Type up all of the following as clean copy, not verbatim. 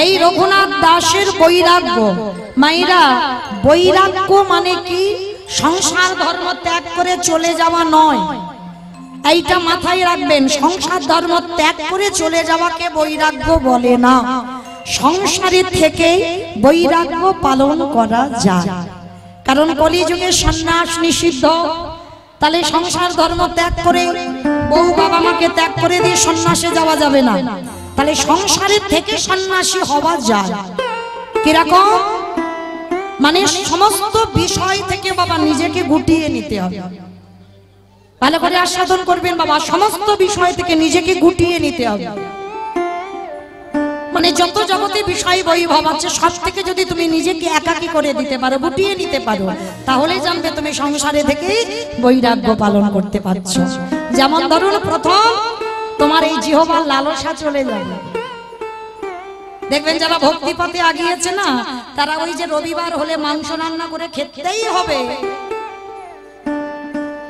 এই রঘুনাথ দাসের বৈরাগ্য। মাইরা, বৈরাগ্য মানে কি? সংসার ধর্ম ত্যাগ করে চলে যাওয়া নয়, এইটা মাথায় রাখবেন। সংসার ধর্ম ত্যাগ করে চলে যাওয়াকে বৈরাগ্য বলে না। সংসারের থেকে বৈরাগ্য পালন করা যায়, কারণ কলিযুগে সন্ন্যাস নিষিদ্ধ। তাহলে সংসার ধর্ম ত্যাগ করে, বউ বাবা মাকে ত্যাগ করে দিয়ে সন্ন্যাসে যাওয়া যাবে না। তাহলে সংসারের থেকে সন্ন্যাসী হওয়া যায়। কিরকম? মানে সমস্ত বিষয় থেকে বাবা নিজেকে গুটিয়ে নিতে হবে। ভালো করে আস্বাদন করবেন বাবা, সমস্ত বিষয় থেকে নিজেকে গুটিয়ে নিতে হবে। মানে যত জগতে বিষয় বৈভব আছে সব থেকে যদি তুমি নিজেকে একাকী করে দিতে পারো, গুটিয়ে নিতে পারো, তাহলে জানবে তুমি সংসারে থেকে বৈরাগ্য পালন করতে পারছো। যেমন ধরুন, প্রথম তোমার এই জিহ্বার লালসা চলে যাবে। দেখবেন যারা ভক্তিপথে আগিয়েছে না, তারা ওই যে রবিবার হলে মাংস রান্না করে খেতেই হবে,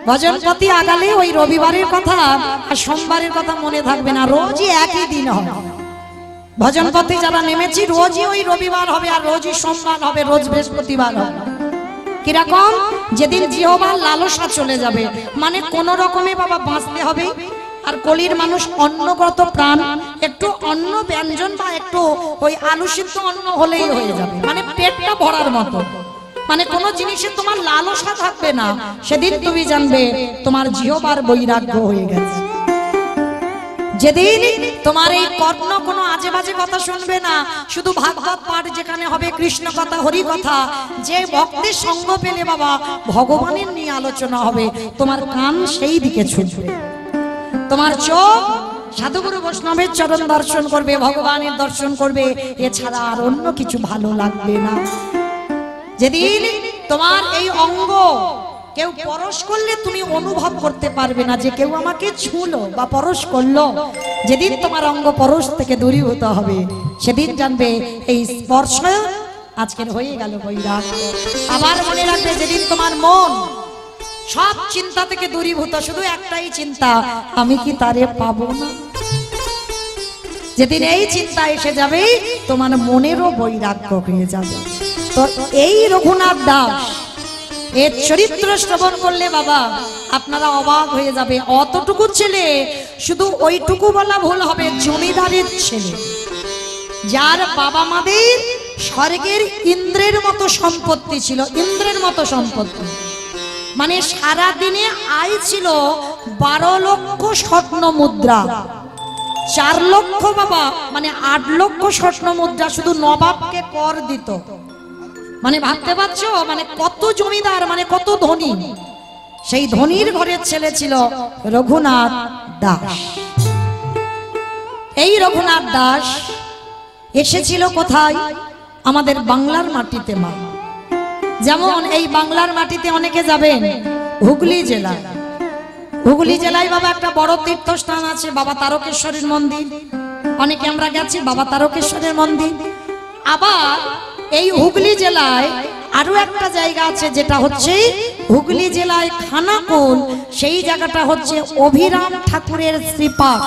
ভজনপতি আগালে ওই রবিবারের কথা আর সোমবারের কথা মনে থাকবে না, রোজই একই দিন হবে। ভজনপথে যারা নেমেছি রোজই ওই রবিবার হবে, আর রোজই সোমবার হবে, রোজ বৃহস্পতিবার হবে। কিরকম? যেদিন জিহ্বার লালসা চলে যাবে, মানে কোন রকমে বাবা বাঁচতে হবে। আর কলির মানুষ অন্নগত প্রাণ, একটু অন্ন ব্যঞ্জন বা একটু ওই আলু সিদ্ধ অন্ন হলেই হয়ে যাবে, মানে পেটটা ভরার মতো। মানে কোন জিনিসে তোমার লালসা থাকবে না, সেদিন তুমি জানবে তোমার জিহ্বার বৈরাগ্য হয়ে গেছে। যেদিন তোমার এই কর্ণ কোনো আজে বাজে কথা শুনবে না, শুধু ভাগবত পাঠ যেখানে হবে, কৃষ্ণ কথা, হরি কথা, যে ভক্তের সঙ্গ পেলে বাবা ভগবানের নিয়ে আলোচনা হবে, তোমার কান সেই দিকে ছুটবে, তোমার চোখ সাধুগুরু বৈষ্ণবের চরণ দর্শন করবে, ভগবানের দর্শন করবে, এছাড়া আর অন্য কিছু ভালো লাগবে না। যেদিন তোমার এই অঙ্গ কেউ পরশ করলে তুমি অনুভব করতে পারবে না যে কেউ আমাকে ছুঁলো বা পরশ করলো, যেদিন তোমার অঙ্গ পরশ থেকে দূরীভূত হবে, সেদিন জানবে এই স্পর্শ আজকের হয়ে গেল বৈরাগ্য। আবার মনে রাখবে, যেদিন তোমার মন সব চিন্তা থেকে দূরীভূত, শুধু একটাই চিন্তা, আমি কি তারে পাবো না, যেদিন এই চিন্তা এসে যাবে তোমার মনেরও বৈরাগ্য হয়ে যাবে। তো এই রঘুনাথ দাস এর চরিত্র শ্রবণ করলে বাবা আপনারা অবাক হয়ে যাবে। অতটুকু ছেলে, শুধু ওইটুকু বলা ভুল হবে, জমিদারের ছেলে, যার বাবা মাদের স্বর্গের ইন্দ্রের মতো সম্পত্তি ছিল, ইন্দ্রের মতো সম্পত্তি। মানে সারা দিনে আয় ছিল 12 লক্ষ স্বর্ণ মুদ্রা, 4 লক্ষ বাবা, মানে 8 লক্ষ স্বর্ণ মুদ্রা শুধু নবাবকে কর দিত। মানে ভাবতে পারছো, মানে কত জমিদার, মানে কত ধনী। সেই ধনীর ঘরের ছেলে ছিল রঘুনাথ দাস। এই রঘুনাথ দাস এসেছিল কোথায়? আমাদের বাংলার মাটিতে। মা, যেমন এই বাংলার মাটিতে অনেকে যাবেন হুগলি জেলা, হুগলি জেলায় বাবা একটা বড় তীর্থস্থান আছে, বাবা তারকেশ্বরের মন্দির। অনেকে আমরা গেছি বাবা তারকেশ্বরের মন্দির। আবার এই হুগলি জেলায় আরো একটা জায়গা আছে, যেটা হচ্ছে হুগলি জেলায় খানাকুল, সেই জায়গাটা হচ্ছে অভিরাম ঠাকুরের শ্রীপাদ।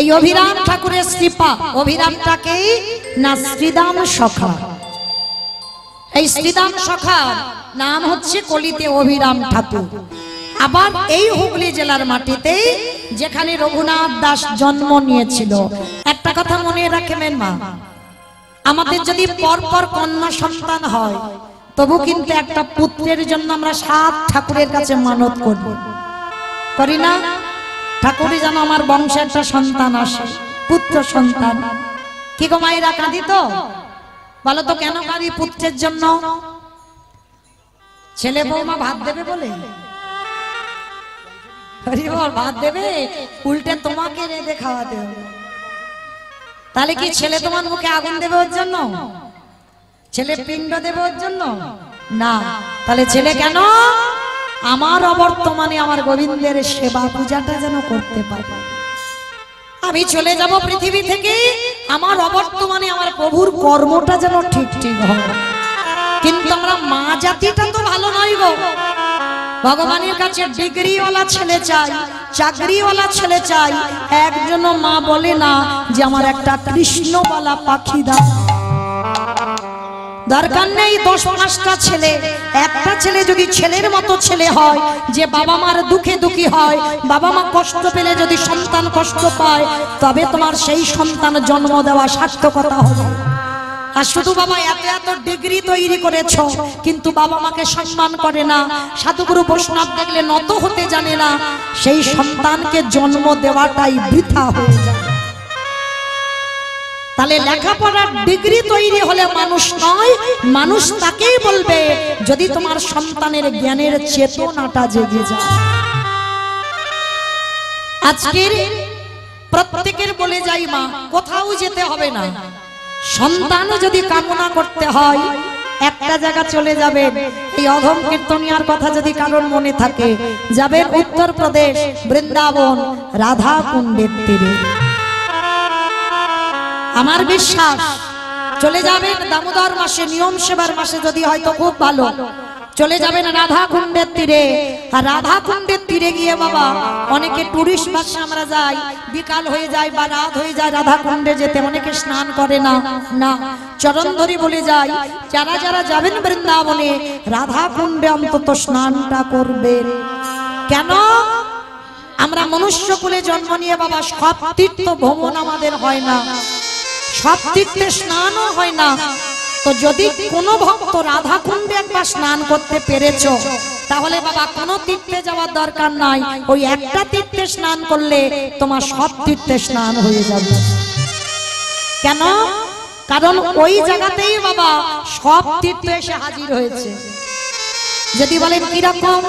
এই অভিরাম ঠাকুরের শ্রীপাদ, অভিরামটাকে না শ্রীদাম সখা, এই শ্রীদাম সখার নাম হচ্ছে কলিতে অভিরাম ঠাকুর। আবার এই হুগলি জেলার মাটিতে যেখানে রঘুনাথ দাস জন্ম নিয়েছিল, একটা কথা মনে রাখবেন মা, আমাদের যদি পরপর কন্যা সন্তান হয়, তবু কিন্তু একটা পুত্রের জন্য আমরা 7 ঠাকুরের কাছে মানত করব, করি না? ঠাকুরই যেন আমার বংশে একটা সন্তান আসে, পুত্র সন্তান। কি গো মায়েরা, কাঁদি তো? বলো তো কেন কাঁদি? পুত্রের জন্য। ছেলে বৌমা ভাত দেবে বলে, ভাত দেবে, উল্টে তোমাকে রেঁধে খাওয়াতে হবে। তাহলে কি ছেলে তোমার মুখে আগুন দেবে ওর জন্য? ছেলে পিণ্ড দেবে ওর জন্য? না। তাহলে ছেলে কেন? আমার অবর্তমানে আমার গোবিন্দের সেবা পূজাটা যেন করতে পারে। আমি চলে যাব পৃথিবী থেকে, আমার অবর্তমানে আমার প্রভুর কর্মটা যেন ঠিক ঠিক হয়। কিন্তু আমরা মা জাতিটা তো ভালো নয় গো, ভগবানের কাছে ডিগ্রিওয়ালা ছেলে চাই, চাকরিওয়ালা ছেলে চাই, একজনও মা বলে না যে আমার একটা কৃষ্ণওয়ালা পাখি দাও। দরকার নেই 10-5টা ছেলে, একটা ছেলে যদি ছেলের মতো ছেলে হয়, যে বাবা মার দুঃখে দুঃখী হয়, বাবা মা কষ্ট পেলে যদি সন্তান কষ্ট পায়, তবে তোমার সেই সন্তান জন্ম দেওয়া সার্থকতা হবে। আর শুধু বাবা এত এত ডিগ্রি তৈরি করেছ, কিন্তু বাবা মাকে সম্মান করে না, সাধুগুরু বৈষ্ণব দেখলে নত হতে জানে না, সেই সন্তানকে জন্ম দেওয়াটাই বৃথা হয়ে যায়। তাহলে লেখাপড়ার ডিগ্রি তৈরি হলে মানুষ নয়, মানুষ তাকেই বলবে যদি তোমার সন্তানের জ্ঞানের চেতনাটা জেগে যায়। আজকের প্রত্যেকের বলে যাই মা, কোথাও যেতে হবে না, সন্তান যদি কামনা করতে হয় একটা জায়গা চলে যাবেন। এই অধম কীর্তনিয়ার কথা যদি কারোর মনে থাকে, যাবেন উত্তরপ্রদেশ বৃন্দাবন রাধা কুণ্ডের তীরে। আমার বিশ্বাস চলে যাবেন দামোদর মাসে, নিয়ম সেবার মাসে যদি হয়তো খুব ভালো, চলে যাবেন রাধা কুণ্ডের তীরে। আর রাধা কুণ্ডের তীরে গিয়ে বাবা অনেকে টুরিস্ট বাসে আমরা যাই, বিকাল হয়ে যায় বা রাত হয়ে যায় রাধা কুণ্ডে যেতে, অনেকে স্নান করে না, না চরণ ধরি বলে যায় যারা যারা যাবেন বৃন্দাবনে রাধা কুণ্ডে অন্তত স্নানটা করবেন। কেন? আমরা মনুষ্য কুলে জন্ম নিয়ে বাবা সব তীর্থ ভ্রমণ আমাদের হয় না, সব তীর্থে স্নানও হয় না। তো যদি কোনো ভক্ত রাধা কুণ্ডে একবার স্নান করতে পেরেছ, তাহলে বাবা কোনো তীর্থে যাওয়ার দরকার নাই, ওই একটা তীর্থে স্নান করলে তোমার সব তীর্থে স্নান হয়ে যাবে। কেন? কারণ ওই জায়গাতেই বাবা সব তীর্থ এসে হাজির হয়েছে। যদি বলেন কিরকম,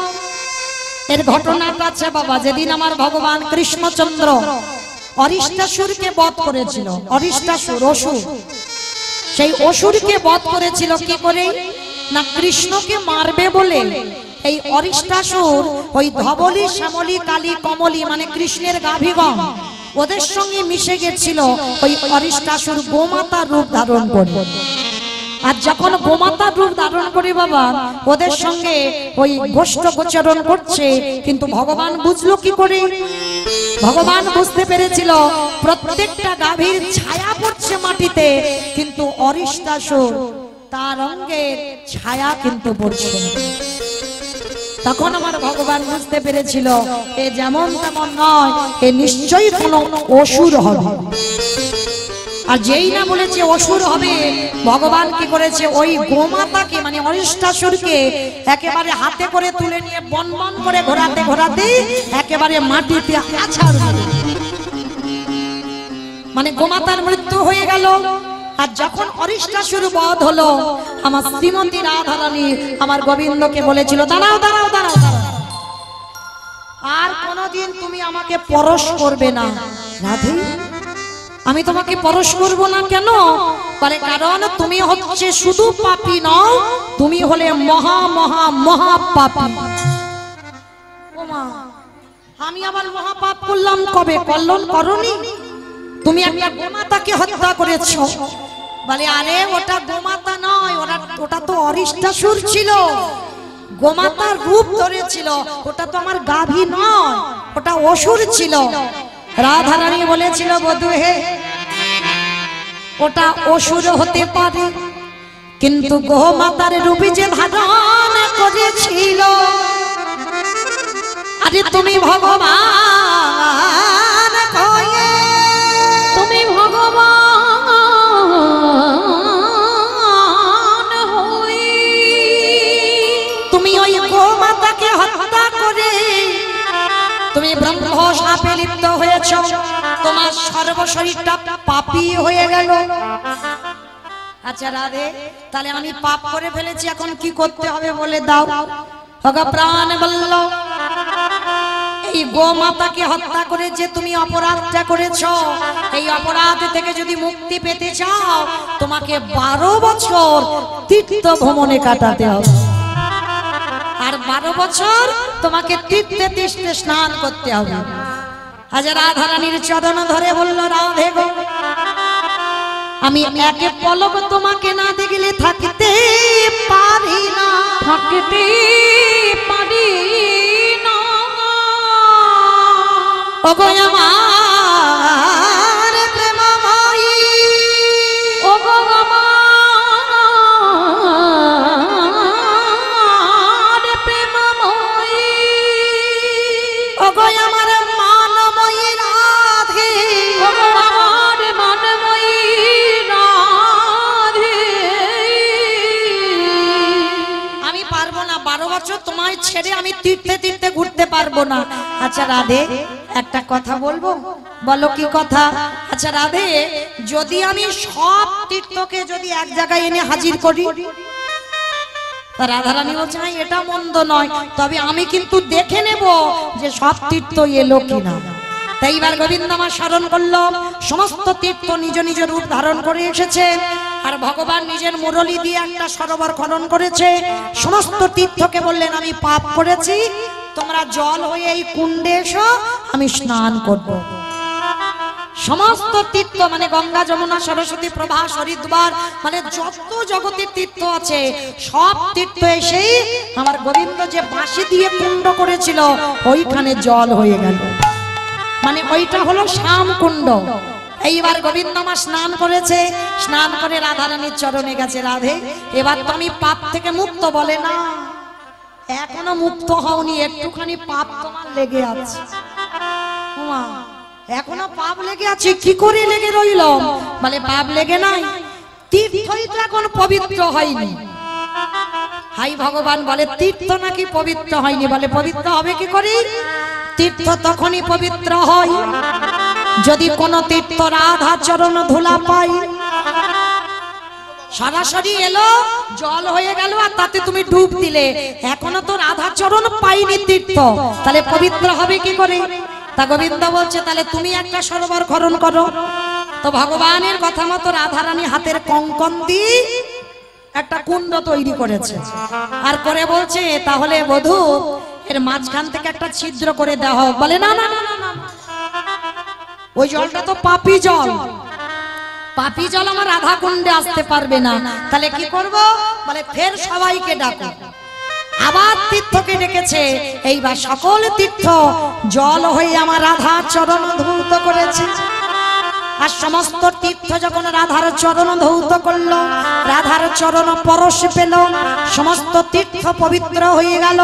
এর ঘটনাটা আছে বাবা, যেদিন আমার ভগবান কৃষ্ণচন্দ্র অরিষ্টাসুরকে বধ করেছিল, অরিষ্টাসুর অসুর, সেই অসুরকে বধ করেছিল কি করে না, কৃষ্ণকে মারবে বলে এই অরিষ্টাসুর ওই ধবলি শ্যামলী কালী কমলী মানে কৃষ্ণের গাভীগণ ওদের সঙ্গে মিশে গেছিল। ওই অরিষ্টাসুর গোমাতার রূপ ধারণ করে, আর যখন গোমাতার রূপ ধারণ করে বাবা ওদের সঙ্গে ওই গোষ্ঠ গোচরণ করছে, কিন্তু ভগবান বুঝলো কি করে? ভগবান বুঝতে পেরেছিল প্রত্যেকটা গাভীর ছায়া পড়ছে মাটিতে, কিন্তু অরিষ্টাসুর তার অঙ্গের ছায়া কিন্তু পড়ছে না। তখন আমার ভগবান বুঝতে পেরেছিল এ যেমন তেমন নয়, এ নিশ্চয়ই কোনো অসুর হবে। আর যেই না বলেছে অসুর হবে, ভগবান কি করেছে ওই গোমাতাকে মানে অরিষ্টাসুরকে একেবারে হাতে করে তুলে নিয়ে বন বন করে ঘোরাতে ঘোরাতে একেবারে মাটিতে আছাড় দিল, মানে গোমাতার মৃত্যু হয়ে গেল। আর যখন অরিষ্টাসুর বধ হলো, আমার শ্রীমতী রাধারানী আমার গোবিন্দকে বলেছিল দাঁড়াও দাঁড়াও দাঁড়াও দাঁড়াও, আর কোনোদিন তুমি আমাকে পরশ করবে না রাধে। আমি তোমাকে পরশ করব না কেন? বলে কারণ তুমি হচ্ছে শুধু পাপী নও, তুমি হলে মহা মহা মহা পাপী। ওমা, আমি আবার মহা পাপ করলাম কবে? কল্যাণ করনি, তুমি একটা গোমাতাকে হত্যা করেছো। বলে আরে ওটা গোমাতা নয়, ওটা তো অরিষ্টাসুর ছিল, গোমাতার রূপ ধরেছিল, ওটা তো আমার গাভী নয়, ওটা অসুর ছিল। রাধারানী বলেছিল বধূ হে, ওটা অসুর হতে পারে, কিন্তু গোমাতার রূপে যে ধারণ করেছিল, আরে তুমি ভগবান হয়ে, তুমি ভগবান হয়ে তুমি ওই গোমাতাকে হত্যা করে তুমি ব্রহ্ম শাপে লিপ্ত হয়েছ, তোমার সর্বশরীরটা পাপী হয়ে গেল। আচ্ছা রাধে, তাহলে আমি পাপ করে ফেলেছি, এখন কি করতে হবে বলে দাও। ভগবান বলল এই গোমাতাকে হত্যা করে যে তুমি অপরাধটা করেছো, এই অপরাধ থেকে যদি মুক্তি পেতে চাও, তোমাকে 12 বছর তীর্থ ভ্রমণে কাটাতে হবে। আর 12 বছর তোমাকে তীর্থে তীর্থে স্নান করতে হবে। আজ রাধারানীর চরণ ধরে বলল রাধে গো, আমি একে পলক তোমাকে না দেখলে থাকতে পারি না, থাকতে পারি না। ওগো আমার প্রেমময়ী, ওগো আমার প্রেমময়ী, ওগো আমার মানময়ী রাধে, ওগো আমার মানময়ী রাধে। আমি পারবো না, 12 বছর তোমায় ছেড়ে আমি তীর্থে তীর্থে ঘুরতে পারবো না। আচ্ছা রাধে, একটা কথা বলবো, বলো কি কথা? আচ্ছা রাধে, যদি আমি সব তীর্থকে যদি এক জায়গায় এনে হাজির করি, রাধারানী বলছে না এটা মন্দ নয়, তবে আমি কিন্তু দেখে নেব যে সব তীর্থ এলো কিনা। তাই এবার গোবিন্দ আমার স্মরণ করলো, সমস্ত তীর্থ নিজ নিজ রূপ ধারণ করে এসেছে, আর ভগবান নিজের মুরলী দিয়ে একটা সরোবর খনন করেছে। সমস্ত তীর্থকে বললেন আমি পাপ করেছি, তোমরা জল হয়ে এই কুণ্ডে এসো, আমি স্নান করব। সমস্ত তীর্থ মানে গঙ্গা, যমুনা, সরস্বতী, প্রভাস, হরিদ্বার, মানে যত জগতের তীর্থ আছে সব তীর্থ এসেই আমার গোবিন্দ যে বাঁশি দিয়ে কুণ্ড করেছিল ওইখানে জল হয়ে গেল, মানে ওইটা হলো শ্যাম কুণ্ড। এইবার গোবিন্দ আমার স্নান করেছে, স্নান করে রাধারানীর চরণে গেছে, রাধে এবার তো আমি পাপ থেকে মুক্ত। বলে না, এখনো মুক্ত হওনি, একটুখানি পাপ তোমার লেগে আছে। এখনো পাপ লেগে আছে, কি করে লেগে রইল? বলে পাপ লেগে নাই, তীর্থই তো এখন পবিত্র হয়নি। হাই ভগবান, বলে তীর্থ নাকি পবিত্র হয়নি? বলে পবিত্র হবে কি করে? তীর্থ তখনই পবিত্র হয় যদি কোন তীর্থ রাধা চরণ ধুলা পাই। সরাসরি এলো, জল হয়ে গেল, আর তাতে তুমি ডুব দিলে, এখনো তো রাধা চরণ পাইনি তীর্থ, তাহলে পবিত্র হবে কি করে? তা গোবিন্দ বলছে তাহলে তুমি একটা সরোবর খনন করো। তো ভগবানের কথা মতো রাধারানী হাতের কঙ্কন দিয়ে একটা কুণ্ড তৈরি করেছে, আর করে বলছে তাহলে বধূ এর মাঝখান থেকে একটা ছিদ্র করে দেওয়া হোক। বলে না না না না, ওই জলটা তো পাপী জল, পাপী জল আমার রাধা কুণ্ডে আসতে পারবে না। তাহলে কি করব? বলে ফের সবাইকে ডাকো। আবার তীর্থকে ডেকেছে, এইবার সকল তীর্থ জল হয়ে আমার রাধা চরণ ধৌত করেছে। আর সমস্ত তীর্থ যখন রাধার চরণ ধৌত করলো, রাধার চরণ পরশ পেল, সমস্ত তীর্থ পবিত্র হয়ে গেল।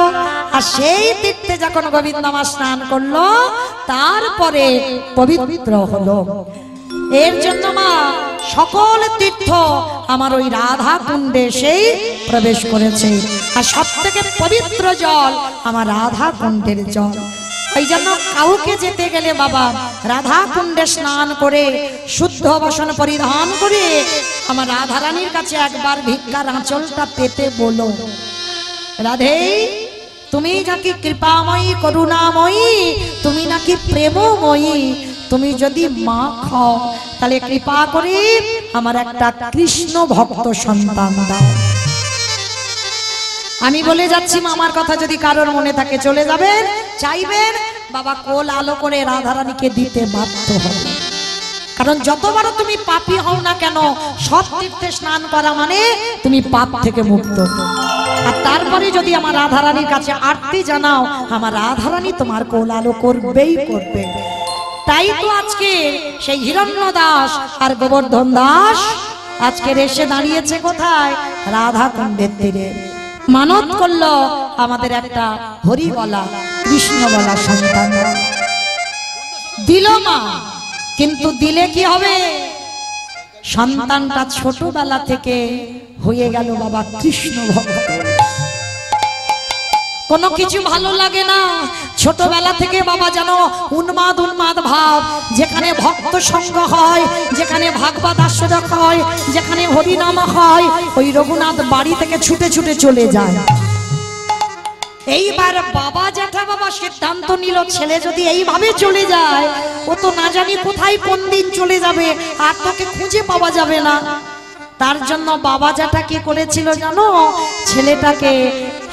আর সেই তীর্থে যখন গোবিন্দ আমার স্নান করলো, তারপরে পবিত্র হলো। এর জন্য মা সকল তীর্থ আমার ওই রাধা কুণ্ডে সেই প্রবেশ করেছে, আর সব থেকে পবিত্র জল আমার রাধা কুণ্ডের জল। ওই জন্য কাউকে যেতে গেলে বাবা রাধা কুণ্ডে স্নান করে শুদ্ধ বসন পরিধান করে আমার রাধারানীর কাছে একবার ভিক্ষার আঁচলটা পেতে বলো, রাধে তুমি নাকি কৃপাময়ী, করুণাময়ী, তুমি নাকি প্রেমময়ী, তুমি যদি মা খাও তাহলে কৃপা করে আমার একটা কৃষ্ণ ভক্ত সন্তান দাও। আমি বলে যাচ্ছি মামার কথা, যদি কারোর মনে থাকে চলে যাবেন, চাইবেন বাবা কোল আলো করে রাধারানীকে দিতে বাধ্য হবে। কারণ যতবার তুমি পাপী হও না কেন, সব তীর্থে স্নান করা মানে তুমি পাপ থেকে মুক্ত। আর তারপরে যদি আমার রাধারানীর কাছে আরতি জানাও, আমার রাধারানী তোমার কোল আলো করবেই করবে। তাই তো আজকে সেই হিরণ্য দাস আর গোবর্ধন দাস আজকে এসে দাঁড়িয়েছে কোথায়? রাধা কুণ্ডের তীরে। মানত করলো আমাদের একটা হরি বলা, কৃষ্ণ বলা সন্তান দিল মা, কিন্তু দিলে কি হবে? সন্তানটা ছোটবেলা থেকে হয়ে গেল বাবা কৃষ্ণ ভক্ত। কোনো কিছু ভালো লাগে না, ছোটবেলা থেকে বাবা যেন উন্মাদ উন্মাদ ভাব, যেখানে ভক্ত সঙ্গ হয়, যেখানে ভাগবত আস্বাদক হয়, যেখানে হরিনাম হয়, ওই রঘুনাথ বাড়ি থেকে ছুটে ছুটে চলে যায়। এইবার বাবা জ্যাঠা বাবা সিদ্ধান্ত নিল, ছেলে যদি এইভাবে চলে যায়, ও তো না জানি কোথায় কোন দিন চলে যাবে, আর তোকে খুঁজে পাওয়া যাবে না। তার জন্য বাবা জ্যাঠা কি করেছিল জানো? ছেলেটাকে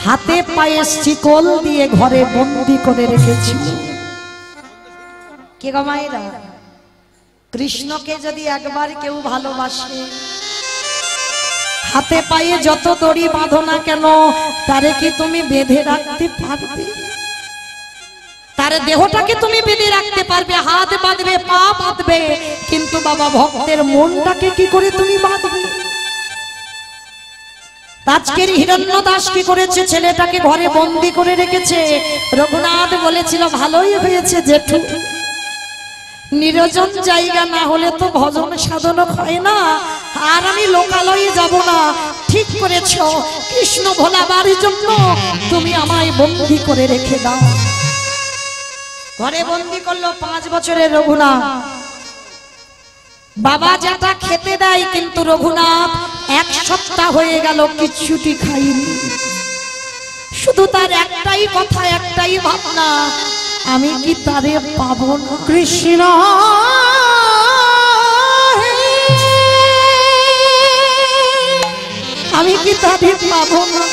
হাতে পায়ে শিকল দিয়ে ঘরে বন্দি করে রেখেছিল। কে গো মায়েরা? কৃষ্ণকে যদি একবার কেউ ভালোবাসে, হাতে পায়ে যত দড়ি বাঁধো না কেন, তারে কি তুমি বেঁধে রাখতে পারবে? তার দেহটাকে তুমি বেঁধে রাখতে পারবে, হাত বাঁধবে, পা বাঁধবে, কিন্তু বাবা ভক্তের মনটাকে কি করে তুমি বাঁধবে? আজকের হিরণ্যদাস কি করেছে? ছেলেটাকে ঘরে বন্দি করে রেখেছে। রঘুনাথ বলেছিল ভালোই হয়েছে জেঠু, নিরজন জায়গা না হলে তো ভজন সাধন হয় না, আর আমি লোকালয়ে যাব না। ঠিক করেছ, কৃষ্ণ ভোলাবার জন্য তুমি আমায় বন্দি করে রেখে দাও। ঘরে বন্দি করলো 5 বছরের রঘুনাথ। বাবা যেটা খেতে দেয়, কিন্তু রঘুনাথ 1 সপ্তাহ হয়ে গেল কিছুটি খাইনি। শুধু তার একটাই কথা, একটাই ভাবনা, আমি কি তারে পাবো না? কৃষ্ণ আমি কি তারে পাবো না?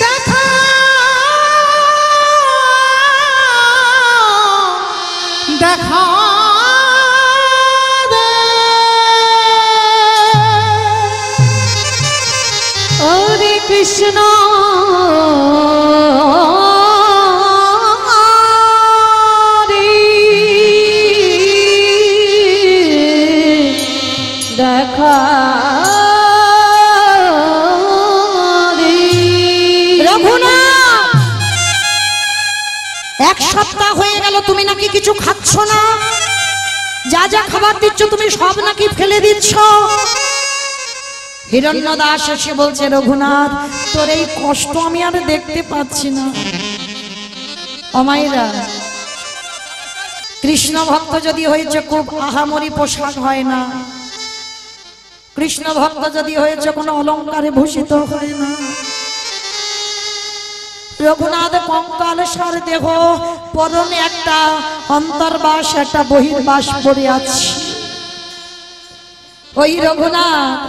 দেখা দেখা হরে কৃষ্ণ দেখা রঘুনাথ, 1 সপ্তাহ হয়ে গেল তুমি নাকি কিছু খাচ্ছ না, যা যা খাবার দিচ্ছ তুমি সব নাকি ফেলে দিচ্ছ। হিরণ্যদাস এসে বলছে রঘুনাথ, তোর এই কষ্ট আমি আর দেখতে পাচ্ছি না। অমাইরা, কৃষ্ণ ভক্ত যদি হয়েছে খুব আহামরি পোশাক হয় না, কৃষ্ণ ভক্ত যদি হয়েছে কোনো অলংকারে ভূষিত হয় না। রঘুনাথ কঙ্কাল সার দেহ, পরনে একটা অন্তর্বাস একটা বহির্বাস পরে আছে। ওই রঘুনাথ,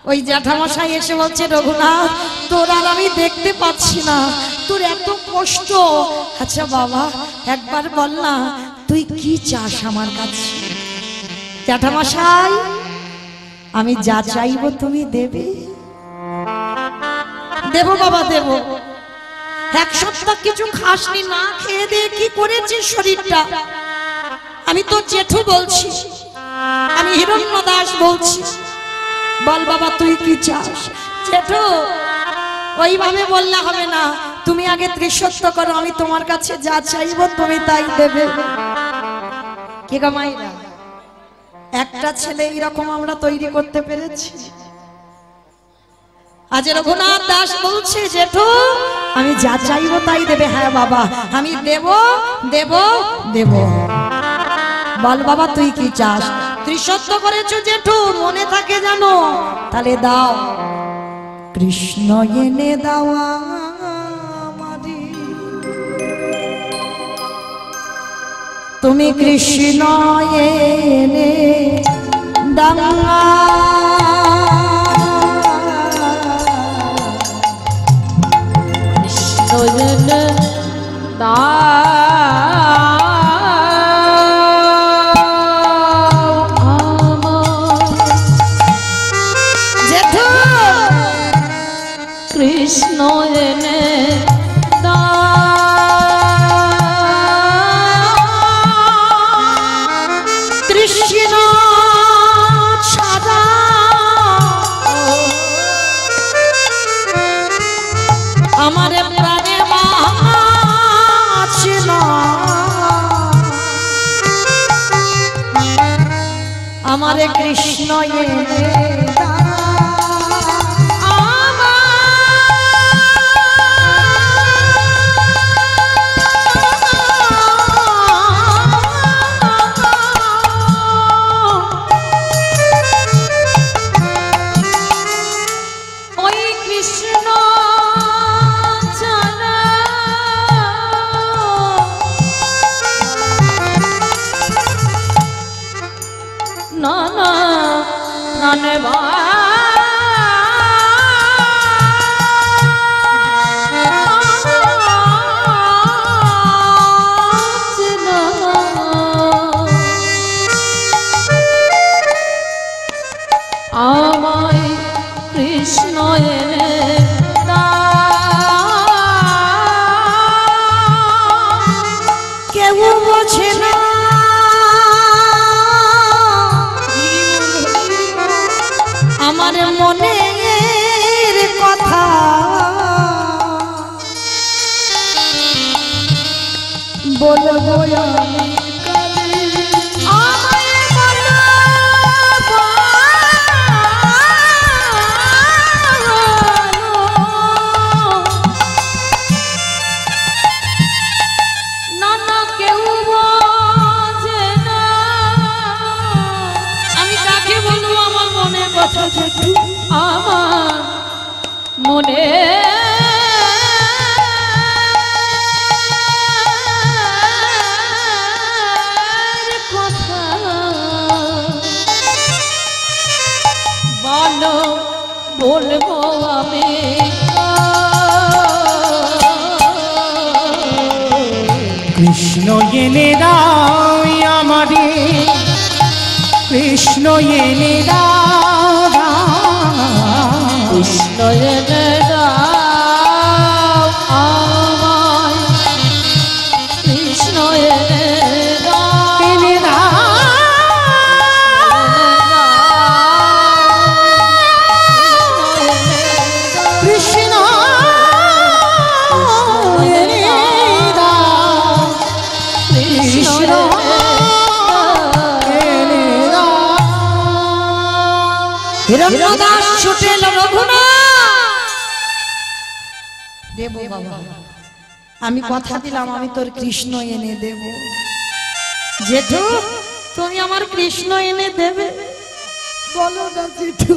ওই জ্যাঠামশাই এসে বলছে রঘুনাথ, তোর আর আমি দেখতে পাচ্ছি না, তোর এত কষ্ট। আচ্ছা বাবা, একবার বল না তুই কি চাস আমার কাছে? জ্যাঠামশাই, আমি যা চাইবো তুমি দেবে? দেব বাবা, দেব। 1 সপ্তাহ কিছু খাসনি, না খেয়ে দিয়ে কি করেছিস শরীরটা? আমি তো জেঠু বলছি, আমি হিরণ্যদাস বলছি, বল বাবা তুই কি চাস? জেঠু, ওইভাবে বললে হবে না, তুমি আগে ত্রিসত্য করো, আমি তোমার কাছে যা চাইবো তুমি তাই দেবে। কি গো মাইরা, একটা ছেলে এরকম আমরা তৈরি করতে পেরেছি? আজ রঘুনাথ দাস বলছে জেঠু আমি যা চাইবো তাই দেবে। হ্যাঁ বাবা, আমি দেব দেব দেব। বল বাবা তুই কি চাস? ত্রিসত্য করেছো জেঠু, মনে থাকে জানো? তাহলে দাও, কৃষ্ণ এনে দাওয়া আমারে, তুমি কৃষ্ণ এনে দাওয়া, কৃষ্ণ এনে কৃষ্ণ ছাড়া আমার প্রাণে বাঁচে না, আমারে কৃষ্ণ এনে আমার মনের কথা বলবো আমি আমার মনে কথা বলো বলবো আমি কৃষ্ণ এনে দাও আমারে কৃষ্ণ এনে দাও কৃষ্ণ এনে দাও আমায় কৃষ্ণ এনে দাও এনে দাও কৃষ্ণ এনে দাও কৃষ্ণ হিরণ্যদাস ছুটে এলো রঘুনাথ দেব বাবা আমি কথা দিলাম আমি তোর কৃষ্ণ এনে দেব জেঠু তুমি আমার কৃষ্ণ এনে দেবে বলো না জেঠু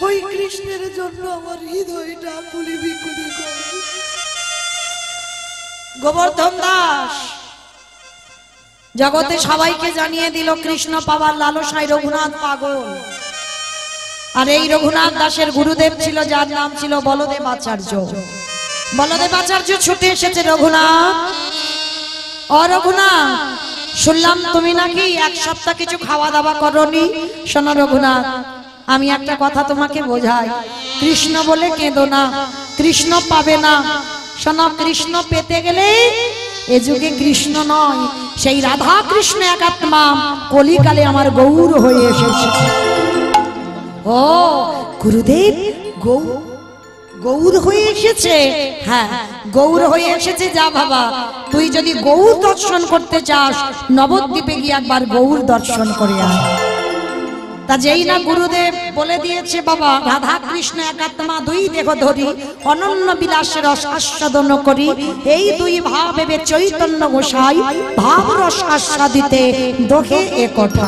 ওই কৃষ্ণের জন্য আমার হৃদয়টা কুলি বিকুলি করে গোবর্ধন দাস জগতে সবাইকে জানিয়ে দিল কৃষ্ণ পাওয়ার লালসায় রঘুনাথ পাগল আর এই রঘুনাথ দাসের গুরুদেব ছিল যার নাম ছিল বলদেব আচার্য বলদেব আচার্য ছুটে এসেছে রঘুনাথ ও রঘুনাথ শুনলাম তুমি নাকি এক সপ্তাহ কিছু খাওয়া দাওয়া করনি শোনো রঘুনাথ আমি একটা কথা তোমাকে বোঝাই কৃষ্ণ বলে কেঁদো না কৃষ্ণ পাবে না শোনো কৃষ্ণ পেতে গেলে এ যুগে কৃষ্ণ নয় সেই রাধা কৃষ্ণ একাত্মা কলিকালে আমার গৌর হয়ে এসেছে ও গুরুদেব গৌর হয়ে এসেছে হ্যাঁ গৌর হয়ে এসেছে যা বাবা তুই যদি গৌর দর্শন করতে চাস নবদ্বীপে গিয়ে একবার গৌর দর্শন করে আয় তা যেই না গুরুদেব বলে দিয়েছে বাবা রাধা কৃষ্ণ একাত্মা দুই দেহ ধরি অনন্য বিলাসের রস আস্বাদন করি এই দুই ভাব ভেবে চৈতন্য গোসাই ভাব রস আস্বাদিতে দোহে এ কথা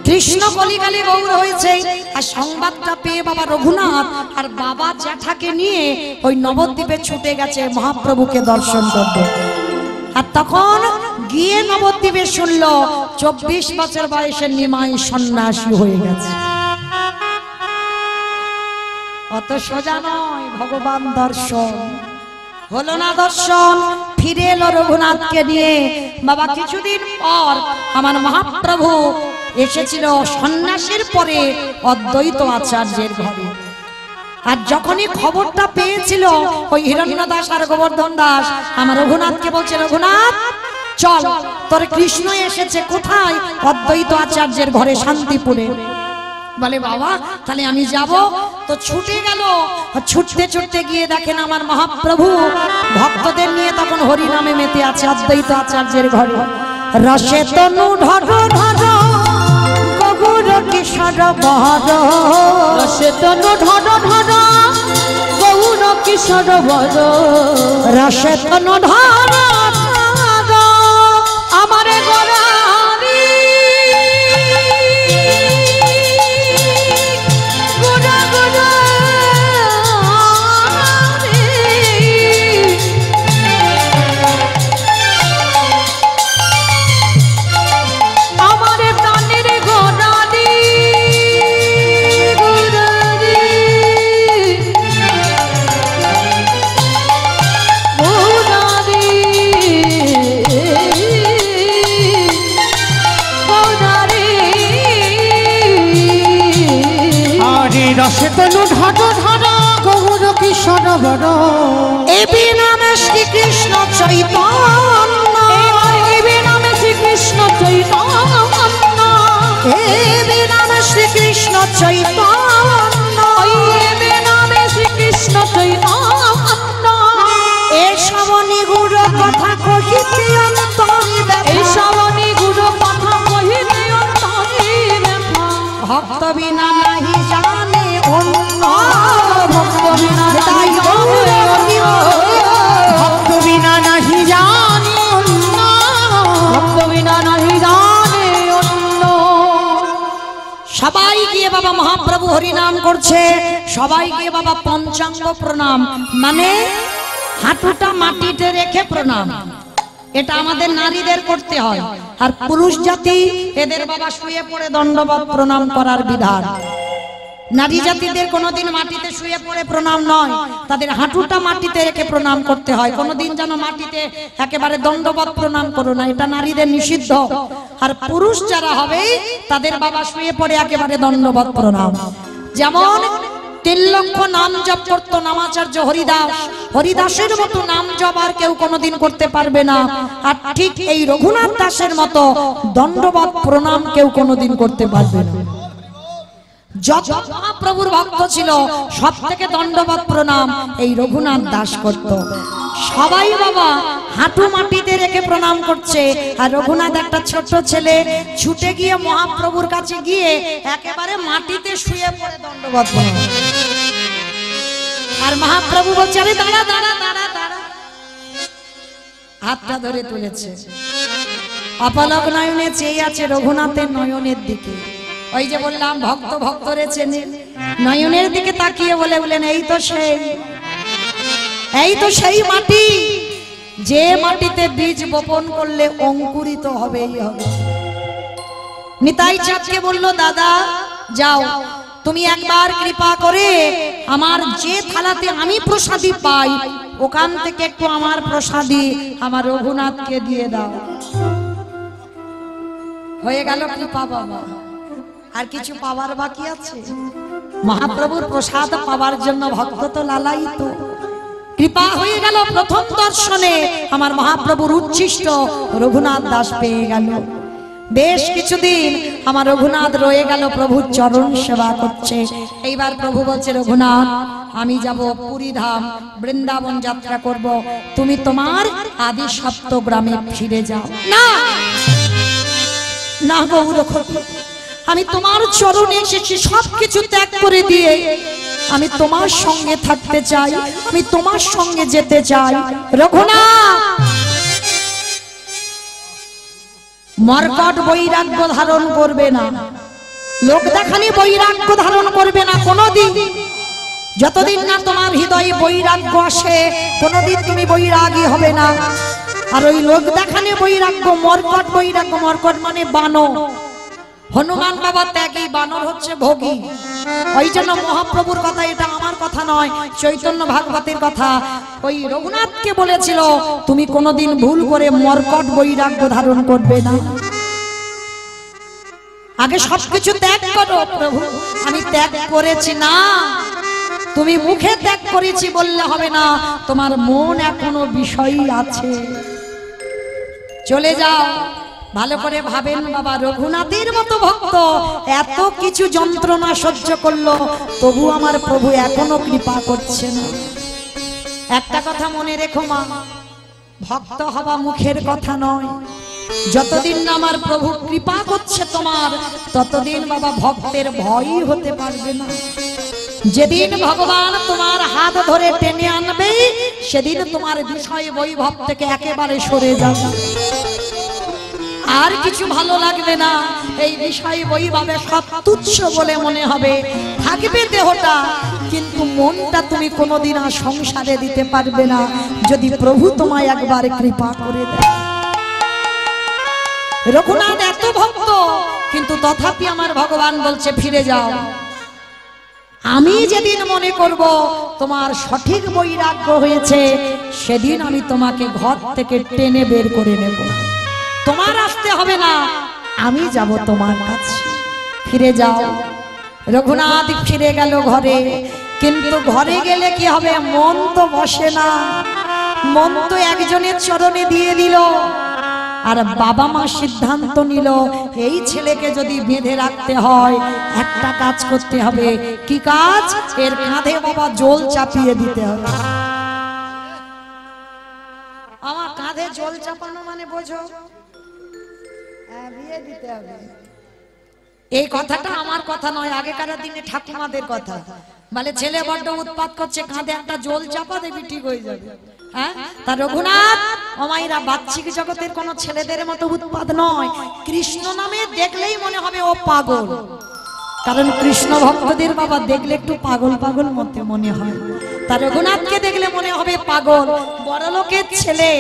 কৃষ্ণ কলিকালে গৌর হয়েছে আর সংবাদটা পেয়ে বাবা রঘুনাথ আর বাবা জ্যাঠাকে নিয়ে ওই নবদ্বীপে ছুটে গেছে মহাপ্রভুকে দর্শন করতে আর তখন গিয়ে নবদ্বীপে শুনলো 24 বছর বয়সের নিমাই সন্ন্যাসী হয়ে গেছে অত সোজা নয় ভগবান দর্শন হলো না দর্শন ফিরে এলো রঘুনাথকে নিয়ে বাবা কিছুদিন পর আমার মহাপ্রভু এসেছিল সন্ন্যাসীর পরে অদ্বৈত আচার্যের ঘরে আর যখনই খবরটা পেয়েছিল ওই হিরণ্য দাস আর গোবর্ধন দাস আমার রঘুনাথকে বলছে রঘুনাথ চল তোর কৃষ্ণ এসেছে কোথায় অদ্বৈত আচার্যের ঘরে শান্তিপুরে বলে বাবা তাহলে আমি যাব তো ছুটে গেল ছুটতে ছুটতে গিয়ে দেখেন আমার মহাপ্রভু ভক্তদের নিয়ে তখন হরি নামে মেতে আছে অদ্বৈত আচার্যের ঘরে রসে তনু ঢর ঢর গৌর কিশোর বহর রসে তনু ঢর ঢর গৌর কিশোর বহর রসে তনু ঢর আমারে গোরারি গোরা গোরা আমারে প্রাণের গোরারি গোরারি গোরারি রসে তনু ঢর ঢর গৌর কিশোর বর এবি নামে শ্রীকৃষ্ণ চৈতন্য এবি নামে শ্রীকৃষ্ণ চৈতন্য ওই এবে নামে শ্রীকৃষ্ণ চৈতন্য এসব নিগুড় কথা কহিতে অন্তরে ব্যথা এইসব নিগুড় কথা কহিতে অন্তরে ব্যথা ভক্ত বিনা নাহি জানে অন্য ভক্ত বিনা তাই গৌর ভক্ত বিনা নাহি জানি অন্য। ভক্ত বিনা নাহি জানে অন্য। সবাই গিয়ে বাবা মহাপ্রভু হরিনাম করছে, সবাই গিয়ে বাবা পঞ্চাঙ্গ প্রণাম, মানে হাঁটুটা মাটিতে রেখে প্রণাম। এটা আমাদের নারীদের করতে হয়, আর পুরুষ জাতি এদের বাবা শুয়ে পড়ে দণ্ডবত প্রণাম করার বিধান। নারী জাতিদের কোনোদিন মাটিতে শুয়ে পড়ে প্রণাম নয়, তাদের হাঁটুটা মাটিতে রেখে প্রণাম করতে হয়। কোনোদিন যেন মাটিতে একেবারে দণ্ডবত প্রণাম করো না, এটা নারীদের নিষিদ্ধ। আর পুরুষ যারা হবে তাদের বাবা শুয়ে পড়ে একেবারে দণ্ডবত প্রণাম। যেমন 3 লক্ষ নাম জপ করতো নামাচার্য হরিদাস, হরিদাসের মতো নাম জপ আর কেউ কোনোদিন করতে পারবে না। আর ঠিক এই রঘুনাথ দাসের মতো দণ্ডবত প্রণাম কেউ কোনোদিন করতে পারবে না। যত মহাপ্রভুর ভক্ত ছিল সব থেকে দণ্ডবত প্রণাম এই রঘুনাথ দাস করত। সবাই বাবা হাঁটু মাটিতে রেখে প্রণাম করছে, আর রঘুনাথ একটা ছোট ছেলে ছুটে গিয়ে মহাপ্রভুর কাছে গিয়ে একেবারে মাটিতে শুয়ে পড়ে দণ্ডবত প্রণাম। আর মহাপ্রভু বলছে, আরে দাঁড়া দাঁড়া দাঁড়া দাঁড়া, হাতটা ধরে তুলেছে। অপলক নয়নে চেয়ে আছে রঘুনাথের নয়নের দিকে। ওই যে বললাম ভক্ত ভক্তরে চেনে, নয়নের দিকে তাকিয়ে বলেন, এই তো সেই মাটি, যে মাটিতে বীজ বপন করলে অঙ্কুরিত হবেই হবে। নিতাই চাঁদকে বলল, দাদা যাও, তুমি একবার কৃপা করে আমার যে থালাতে আমি প্রসাদী পাই ওখান থেকে একটু আমার প্রসাদী আমার রঘুনাথকে দিয়ে দাও। হয়ে গেল কৃপা বাবা। আর কিছু পাওয়ার বাকি আছে? মহাপ্রভুর প্রসাদ পাওয়ার জন্য ভক্ত তো লালায়িত। কৃপা হয়ে গেল, প্রথম দর্শনে আমার মহাপ্রভুর উচ্ছিষ্ট রঘুনাথ দাস পেয়ে গেল। বেশ কিছুদিন আমার রঘুনাথ রয়ে গেল প্রভুর চরণ সেবা করছে। এইবার প্রভু বলছে, রঘুনাথ আমি যাব পুরী ধাম, বৃন্দাবন যাত্রা করব, তুমি তোমার আদি সপ্ত গ্রামে ফিরে যাও। না না গৌর, আমি তোমার চরণে এসেছি সবকিছু ত্যাগ করে দিয়ে, আমি তোমার সঙ্গে থাকতে চাই, আমি তোমার সঙ্গে যেতে চাই। রঘুনাথ মর্কট বৈরাগ্য ধারণ করবে না, লোক দেখানি বৈরাগ্য ধারণ করবে না কোনোদিন। যতদিন না তোমার হৃদয়ে বৈরাগ্য আসে কোনোদিন তুমি বৈরাগী হবে না। আর ওই লোক দেখানি বৈরাগ্য, মর্কট বৈরাগ্য, মর্কট মানে বানর। হনুমান বাবা ত্যাগী, বানর হচ্ছে ভোগী। ওই জন্য মহাপ্রভুর কথা, এটা আমার কথা নয়, চৈতন্য ভাগবতের কথা। ওই রঘুনাথকে বলেছিল, তুমি কোনোদিন ভুল করে মর্কট বৈরাগ্য ধারণ করবে না, আগে সবকিছু ত্যাগ করো। প্রভু আমি ত্যাগ করেছি না, তুমি মুখে ত্যাগ করেছি বললে হবে না, তোমার মন এখনো বিষয়ই আছে। চলে যাও। ভালো করে ভাবেন বাবা, রঘুনাথের মতো ভক্ত এত কিছু যন্ত্রণা সহ্য করলো, তবু আমার প্রভু এখনো কৃপা করছে না। একটা কথা মনে রেখো মা, ভক্ত হওয়া মুখের কথা নয়। যতদিন না আমার প্রভু কৃপা করছে তোমার, ততদিন বাবা ভক্তের ভয়ই হতে পারবে না। যেদিন ভগবান তোমার হাত ধরে টেনে আনবে, সেদিন তোমার বিষয় বৈভব থেকে একেবারে সরে যাবে, আর কিছু ভালো লাগবে না। এই বিষয় বৈভবে সব তুচ্ছ বলে মনে হবে। থাকবে দেহটা, কিন্তু মনটা তুমি কোনোদিন আর সংসারে দিতে পারবে না, যদি প্রভু তোমায় একবার কৃপা করে দেয়। রঘুনাথ এত ভক্ত, কিন্তু তথাপি আমার ভগবান বলছে, ফিরে যাও। আমি যেদিন মনে করব তোমার সঠিক বৈরাগ্য হয়েছে, সেদিন আমি তোমাকে ঘর থেকে টেনে বের করে নেব। তোমার আসতে হবে না, আমি যাব তোমার কাছে। ফিরে যাও। রঘুনাথ ফিরে গেল ঘরে, কিন্তু ঘরে গেলে কি হবে, মন তো বসে না। মন তো একজনের চরণে দিয়ে দিল, আর বাবা মা সিদ্ধান্ত নিল এই ছেলেকে যদি বেঁধে রাখতে হয় একটা কাজ করতে হবে। কি কাজ? এর কাঁধে বাবা জল চাপিয়ে দিতে হবে। আমার কাঁধে জল চাপানো মানে বোঝো, বিয়ে দিতে হবে। এই কথাটা আমার কথা নয়, আগেকার দিনে ঠাকুমাদের কথা। বলে ছেলে বড্ড উৎপাত করছে, কাঁধে একটা জল চাপা, দেখবি ঠিক হয়ে যাবে। হ্যাঁ, তা রঘুনাথ অমাইরা বাহ্যিক জগতের কোন ছেলেদের মতো উৎপাত নয়। কৃষ্ণ নামে দেখলেই মনে হবে ও পাগল, কারণ কৃষ্ণ ভক্তদের বাবা দেখলে একটু পাগল পাগল মতে মনে হয়। তা রঘুনাথকে দেখলে মনে হবে পাগল। বড়লোকের ছেলে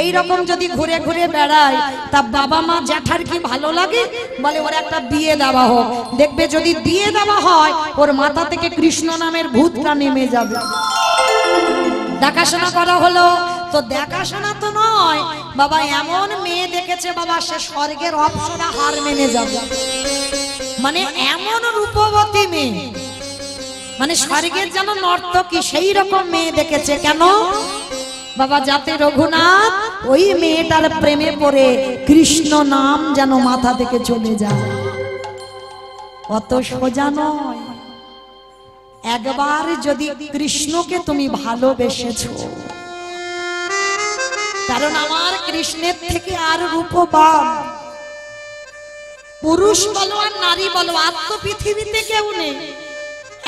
এই রকম যদি ঘুরে ঘুরে বেড়ায়, তা বাবা মা জ্যাঠার কি ভালো লাগে? বলে ওর একটা বিয়ে দেওয়া হোক। দেখবে যদি বিয়ে দেওয়া হয়, ওর মাথা থেকে কৃষ্ণ নামের ভূতটা নেমে যাবে। দেখাশোনা করা হলো, তো দেখাশোনা তো নয় বাবা, এমন মেয়ে দেখেছে বাবা, সে স্বর্গের অপ্সরা হার মেনে যাবে। মানে এমন রূপবতী মেয়ে, মানে স্বর্গের যেন নর্তকী, সেই রকম মেয়ে দেখেছে। কেন বাবা? যাতে রঘুনাথ ওই মেয়েটার প্রেমে পড়ে কৃষ্ণ নাম যেন মাথা থেকে চলে যায়। অত সোজা নয়। একবার যদি কৃষ্ণকে তুমি ভালোবেসেছো, কারণ আমার কৃষ্ণের থেকে আর রূপবান পুরুষ বলো আর নারী বলো, আত্ম পৃথিবীতে কেউ নেই।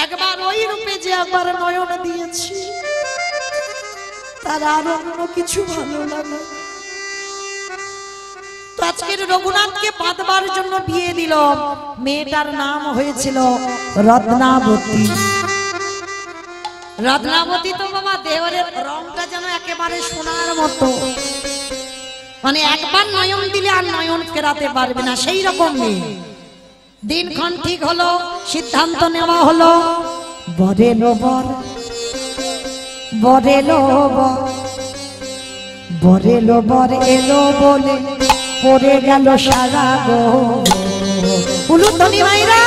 একবার ওই রূপে যে একবার নয়ন দিয়েছি, তার আর অন্য কিছু ভালো লাগে। তো আজকের রঘুনাথকে বাঁধবার জন্য বিয়ে দিল। মেয়েটার নাম হয়েছিল রত্নাবতী। রত্নাবতী তো বাবা দেওরের রংটা যেন একেবারে সোনার মতো, মানে একবার নয়ন দিলে আর নয়ন ফেরাতে পারবে না, সেই রকম মেয়ে। দিনক্ষণ ঠিক হলো, সিদ্ধান্ত নেওয়া হলো। বরেলো বর, বরেলো বর, বরেলো বর এলো বলে পড়ে গেল সারা গো। উলুধ্বনি মাইরা,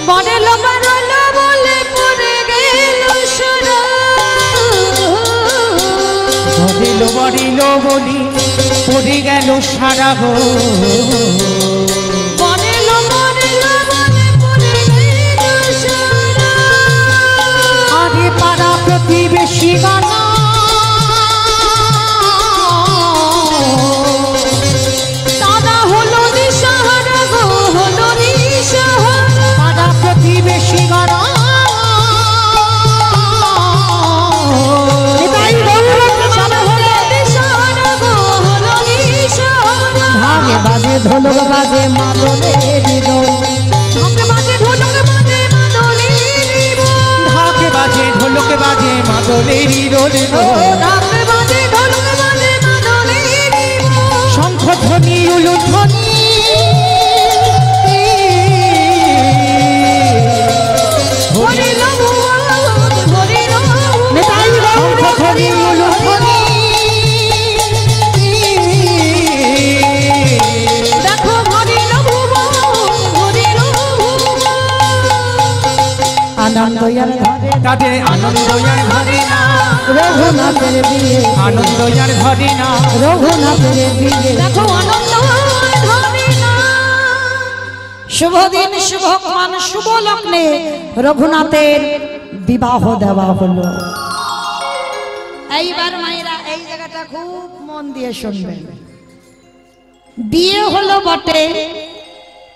বরেলো বর এলো বলে পড়ে গেল সারা। বরেলো বরেলো বলি পড়ে গেল সারা গো। বরেলো বরেলো বলে পড়ে গেল সারা। আরে পাড়া প্রতিবেশী গানা, তারা হলো দিশাহারা গো, হলো দিশাহারা। পাড়া প্রতিবেশী গানা, ভাগে বাজে ঢোলক বাজে মাদলের দোল, ঢাকে বাজে ঢোলক বাজে মাদলের দোল। ঢাকে বাজে ঢোলক বাজে মাদলের দোল। ঢাকে বাজে ঢোলক বাজে মাদলের দোল। শঙ্খ ধ্বনি উলুধ্বনি, হরিল ভুবন, হরিল শঙ্খ ধ্বনি উলুধ্বনি। দেখো হরিল ভুবন, হরিল ভুবন। আনন্দয়ার ঘরে তাদের আনন্দ আর ঘরে না, রঘুনাথের বিয়ে, আনন্দ আর ঘরে না। রঘুনাথের বিয়ে। দেখো আনন্দ ধরে না। শুভ দিন, শুভক্ষণ, শুভ লগ্নে রঘুনাথের বিবাহ দেওয়া হলো। এইবার মায়েরা এই জায়গাটা খুব মন দিয়ে শুনবেন। বিয়ে হলো বটে,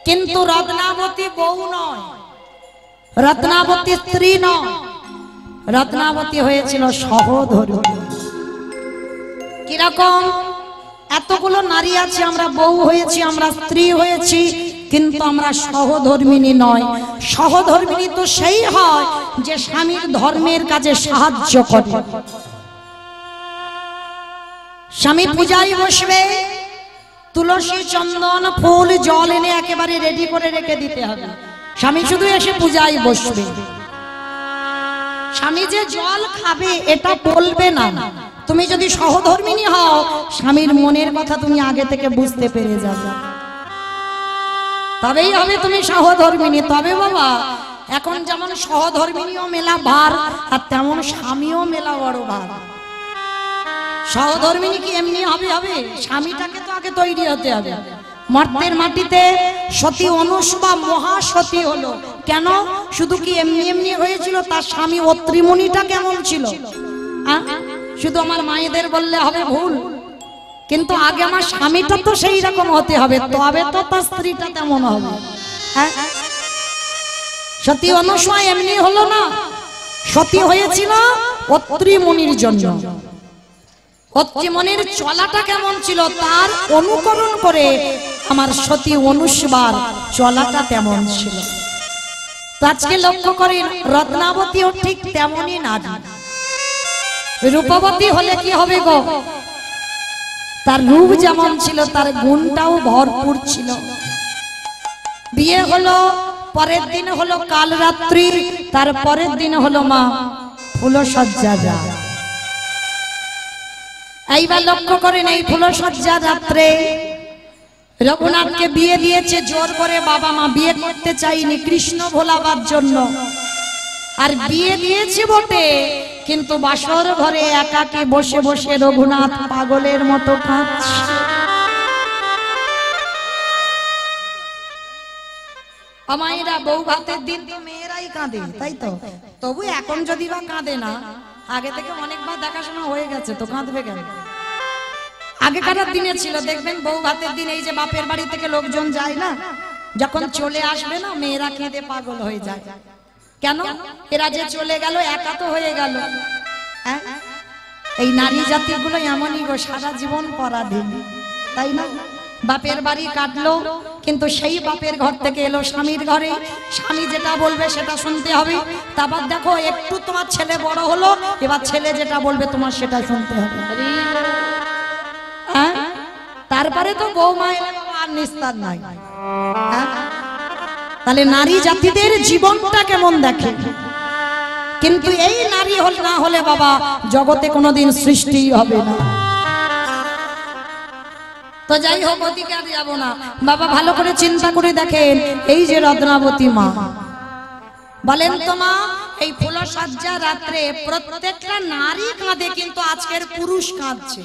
কিন্তু রত্নাবতী বউ নয়, রত্নাবতী স্ত্রী নয়, রত্নাবতী হয়েছিল সহধর্মিণী। কিরকম? এতগুলো নারী আছে, আমরা বউ হয়েছি, আমরা স্ত্রী হয়েছি, কিন্তু আমরা সহধর্মিণী নয়। সহধর্মিণী তো সেই হয় যে স্বামীর ধর্মের কাজে সাহায্য করে। স্বামী পূজায় বসবে, তুলসী চন্দন ফুল জল এনে একেবারে রেডি করে রেখে দিতে হবে। স্বামী শুধু এসে পূজায় বসবে, স্বামী যে জল খাবে এটা বলবে না। তুমি যদি সহধর্মিণী হও, স্বামীর মনের কথা তুমি আগে থেকে বুঝতে পেরে যাবে, তবেই হবে তুমি সহধর্মিণী। তবে বাবা এখন যেমন সহধর্মিণীও মেলা ভার, আর তেমন স্বামীও মেলা বড় ভার। সহধর্মিনী কি এমনি হবে? হবে, স্বামীটাকে তো আগে তৈরি হতে হবে। মর্তের মাটিতে সতী অনুসুয়া মহাসতী হলো কেন? শুধু কি এমনি এমনি হয়েছিল? তার স্বামী অত্রিমুনিটা কেমন ছিল? শুধু আমার মায়েদের বললে হবে ভুল, কিন্তু আগে আমার স্বামীটা তো সেই রকম হতে হবে, তবে তো তার স্ত্রীটা তেমন হবে। সতী অনুসুয়া এমনি হলো না, সতী হয়েছিল অত্রিমুনির জন্য। অত্রিমুনির চলাটা কেমন ছিল তার অনুকরণ করে আমার সতী অনুসুয়ার চলাটা তেমন ছিল। আজকে লক্ষ্য করি রত্নাবতীও ঠিক তেমনই নারী। রূপবতী হলে কি হবে গো? তার রূপ যেমন ছিল তার গুণটাও ভরপুর ছিল। বিয়ে হলো, পরের দিন হলো কাল রাত্রি, তার পরের দিন হলো মা ফুলসজ্জা রাত। এইবার লক্ষ্য করেন এই ফুলসজ্জা রাত্রে রঘুনাথকে বিয়ে দিয়েছে জোর করে বাবা মা। বিয়ে করতে চাইনি, কৃষ্ণ ভোলাবার জন্য। আর বিয়ে দিয়েছে বটে, কিন্তু বাসর ঘরে একাকে বসে বসে রঘুনাথ পাগলের মতো কাঁদছে। আমায়রা বউ ভাতের দিন তো মেয়েরাই কাঁদে, তাই তো? তবু এখন যদি বা কাঁদে না, আগে থেকে অনেকবার দেখাশোনা হয়ে গেছে তো কাঁদবে কেন? আগেকার দিনে ছিল দেখবেন বউ ভাতের দিন এই যে বাপের বাড়ি থেকে লোকজন যায় না, যখন চলে আসবে না মেয়েরা কেঁদে পাগল হয়ে যায়। কেন? এরা যে চলে গেল একা তো হয়ে গেল। এই নারী জাতির গুলো এমনই গো, সারা জীবন পরাধীন, তাই না? বাপের বাড়ি কাটলো, কিন্তু সেই বাপের ঘর থেকে এলো স্বামীর ঘরে, স্বামী যেটা বলবে সেটা শুনতে হবে। তারপর দেখো একটু তোমার ছেলে বড় হলো, এবার ছেলে যেটা বলবে তোমার সেটা শুনতে হবে। তারপরে তো বউ মায়ের আর নিস্তার নাই। তাহলে নারী জাতিদের জীবনটা কেমন দেখে। কিন্তু এই নারী হল না হলে বাবা জগতে কোনোদিন সৃষ্টি হবে না। তো যাই হোক, ওদিকে আর যাবো না বাবা। ভালো করে চিন্তা করে দেখেন, এই যে রত্নাবতী মা, বলেন তো মা, এই ফুলসজ্জা রাত্রে প্রত্যেকটা নারী কাঁদে, কিন্তু আজকের পুরুষ কাঁদছে।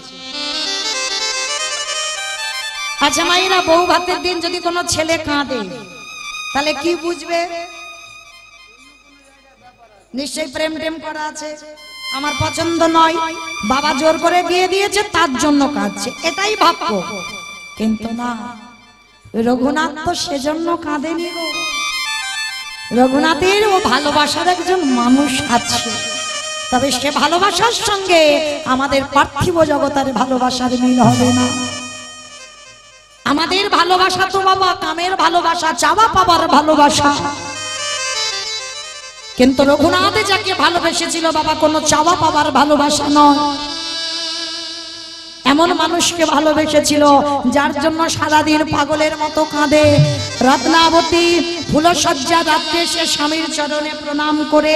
আচ্ছা মায়েরা, বউ ভাতের দিন যদি কোনো ছেলে কাঁদে তাহলে কি বুঝবে? নিশ্চয়ই প্রেম টেম করা আছে, আমার পছন্দ নয়, বাবা জোর করে বিয়ে দিয়েছে তার জন্য কাঁদছে, এটাই ভাববো। কিন্তু না, রঘুনাথ তো সেজন্য কাঁদেনি গো। রঘুনাথের ও ভালোবাসার একজন মানুষ আছে, তবে সে ভালোবাসার সঙ্গে আমাদের পার্থিব জগতের ভালোবাসার মিল হবে না। আমাদের ভালোবাসা তো বাবা কামের ভালোবাসা, চাওয়া পাবার ভালোবাসা। কিন্তু রঘুনাথ যাকে ভালোবেসেছিল বাবা কোনো চাওয়া পাবার ভালোবাসা নয়। এমন মানুষকে ভালোবেসেছিল যার জন্য সারাদিন পাগলের মতো কাঁদে। রত্নাবতী ফুলসজ্জা রাত্রে সে স্বামীর চরণে প্রণাম করে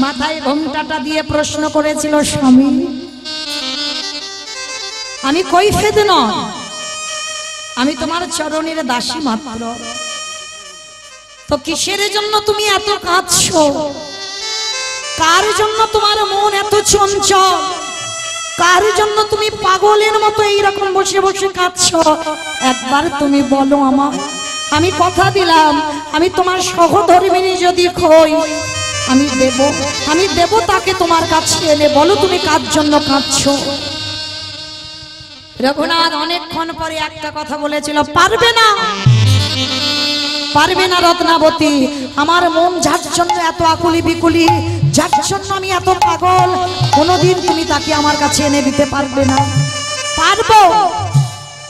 মাথায় ঘোমটাটা দিয়ে প্রশ্ন করেছিল, স্বামী আমি কৈফিয়ত নয়, আমি তোমার চরণের দাসী মাত্র, তো কিসের জন্য তুমি এত কাঁদছো? কার জন্য তোমার মন এত চঞ্চল? কার জন্য তুমি পাগলের মতো এইরকম বসে বসে কাঁদছো? একবার তুমি বলো আমার। আমি কথা দিলাম, আমি তোমার সহধর্মিনী যদি হই আমি দেব তাকে তোমার কাছে এনে। বলো তুমি কার জন্য কাঁদছো? রঘুনাথ অনেকক্ষণ পরে একটা কথা বলেছিল, পারবে না, পারবে না রত্নাবতী, আমার মন যার জন্য এত আকুলি বিকুলি, যার জন্য আমি এত পাগল, কোনোদিন তুমি তাকে আমার কাছে এনে দিতে পারবে না। পারবো,